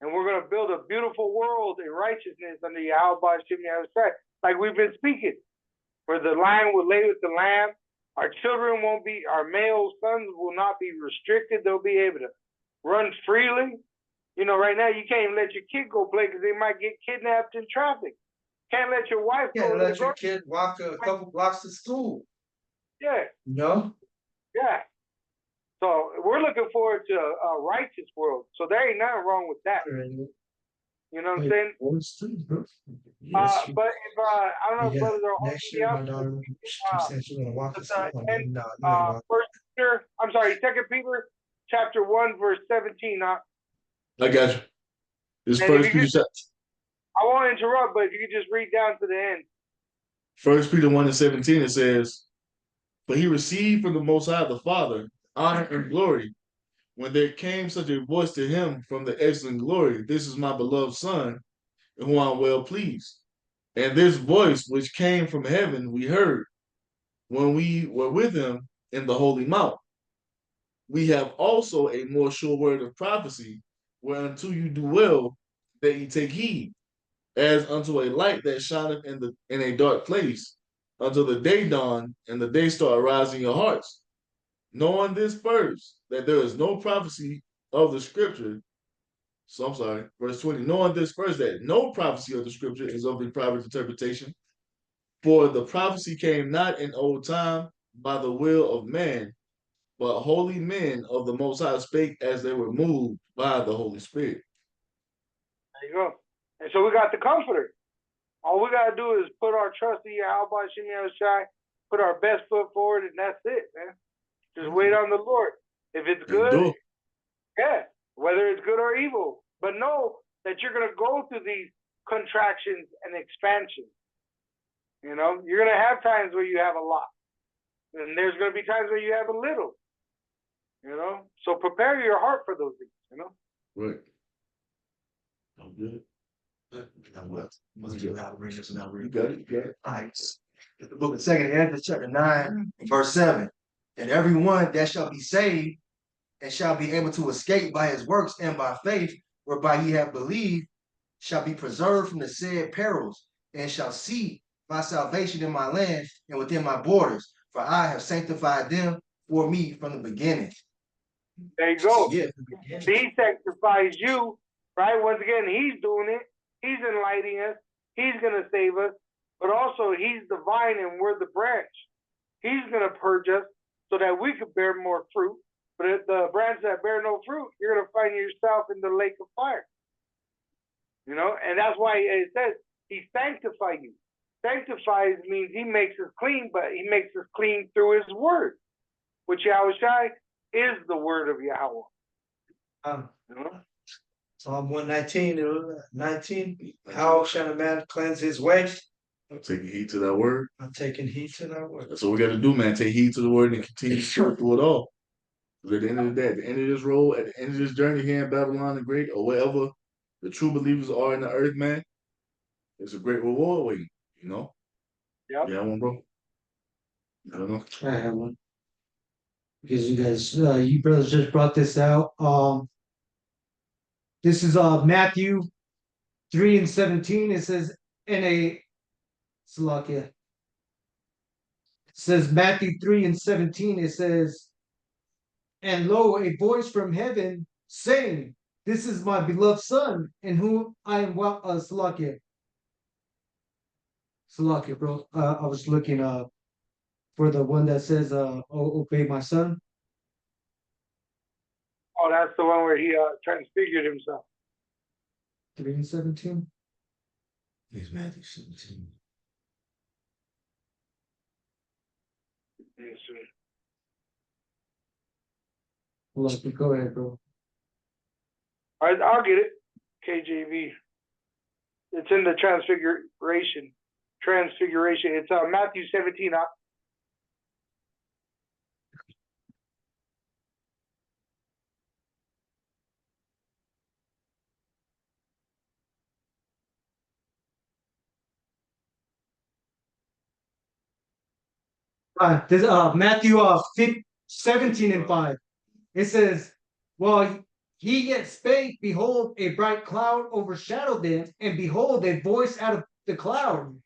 And we're going to build a beautiful world in righteousness under Yahweh Shimi Yahshai, like we've been speaking. Where the lion will lay with the lamb. Our children won't be, our male sons will not be restricted. They'll be able to run freely. You know, right now you can't even let your kid go play because they might get kidnapped in traffic. Can't let your wife You go can't to let the your grocery. kid walk a couple blocks to school. Yeah, You know? yeah. So we're looking forward to a righteous world. So there ain't nothing wrong with that. You know what I'm saying? But if I don't know if brothers are holding Next me year, up. my daughter keeps saying she wanna walk to But, school. and, No, you ain't walk. First Peter, I'm sorry, 2 Peter chapter 1 verse 17. I got you. This And first if you Peter, I won't interrupt, but if you could just read down to the end. First Peter 1 and 17, it says, "For he received from the Most High the Father honor and glory, when there came such a voice to him from the excellent glory, this is my beloved Son, in whom I am well pleased. And this voice which came from heaven we heard when we were with him in the holy mount. We have also a more sure word of prophecy, whereunto you do well that ye take heed, as unto a light that shineth in a dark place, until the day dawn and the day star arise in your hearts. Knowing this first, that there is no prophecy of the scripture." So I'm sorry, verse 20. "Knowing this first, that no prophecy of the scripture is of the private interpretation. For the prophecy came not in old time by the will of man, but holy men of the Most High spake as they were moved by the Holy Spirit." There you go. And so we got the comforter. All we gotta do is put our trust in Yahweh Shemi Shai, put our best foot forward, and that's it, man. Just wait on the Lord. If it's good, Endure. yeah, whether it's good or evil. But know that you're gonna go through these contractions and expansions. You know, you're gonna have times where you have a lot. And there's gonna be times where you have a little. You know? So prepare your heart for those things, you know? Right. I'm good. Must be allowed to read this now. You got it. You got it. Alright. The book of 2 Ezra, chapter 9, verse 7. "And everyone that shall be saved and shall be able to escape by his works and by faith, whereby he have believed, shall be preserved from the said perils, and shall see my salvation in my land and within my borders, for I have sanctified them for me from the beginning." There you go. Yeah. He sanctifies you, right? Once again, he's doing it. He's enlightening us. He's going to save us. But also, he's the vine and we're the branch. He's going to purge us so that we could bear more fruit. But if the branch that bear no fruit, you're going to find yourself in the lake of fire. You know, and that's why it says he sanctifies you. Sanctifies means he makes us clean, but he makes us clean through his word, which Yahushai is the word of Yahweh. You know? Psalm 119, how shall a man cleanse his way? I'm taking heed to that word. I'm taking heed to that word. That's what we got to do, man. Take heed to the word and continue to work through it all. Because at the end of the day, at the end of this road, at the end of this journey here in Babylon the Great, or wherever the true believers are in the earth, man, it's a great reward waiting, you know? Yep. Yeah, one, bro. I don't know. I have one. Because you guys, you brothers just brought this out. This is Matthew 3 and 17. It says Salakia. It says Matthew 3 and 17. It says, "And lo, a voice from heaven saying, this is my beloved son, in whom I am well. Salakia, bro. I was looking for the one that says obey my son. Oh, that's the one where he transfigured himself. 3:17. It's Matthew 17. Yes, sir. Salakia, go ahead, bro. All right, I'll get it. KJV. It's in the transfiguration. It's Matthew 17. This Matthew 17:5. It says, "While he yet spake, behold, a bright cloud overshadowed them, and behold, a voice out of the cloud,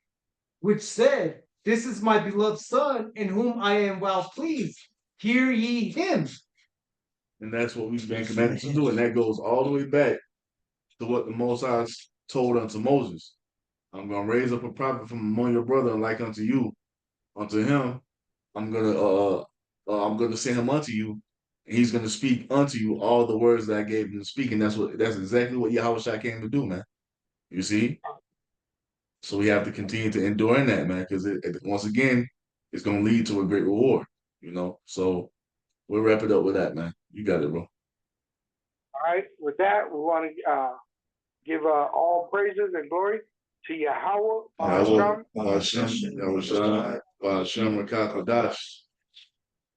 which said, This is my beloved son, in whom I am well pleased. Hear ye him." And that's what we've been commanded to do. And that goes all the way back to what the Most High told unto Moses. I'm gonna raise up a prophet from among your brethren like unto you. Unto him, I'm gonna send him unto you, and he's gonna speak unto you all the words that I gave him to speak. And that's exactly what Yahushua came to do, man. You see? So we have to continue to endure in that, man, because once again, it's gonna lead to a great reward, you know. So we'll wrap it up with that, man. You got it, bro. All right. With that, we want to give all praises and glory to Yahweh. Hashem, Yahushua, Hashem, Rakakodash.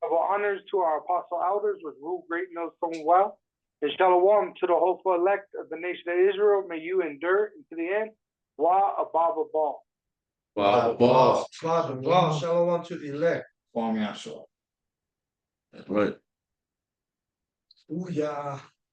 Double honors to our apostle elders with rule great millstone well. And shalom to the hopeful elect of the nation of Israel. May you endure into the end. Wa Ababa Ball. Boss. Father, wow, shalom to the elect. Kwame Asher. That's right. Ooh, yeah.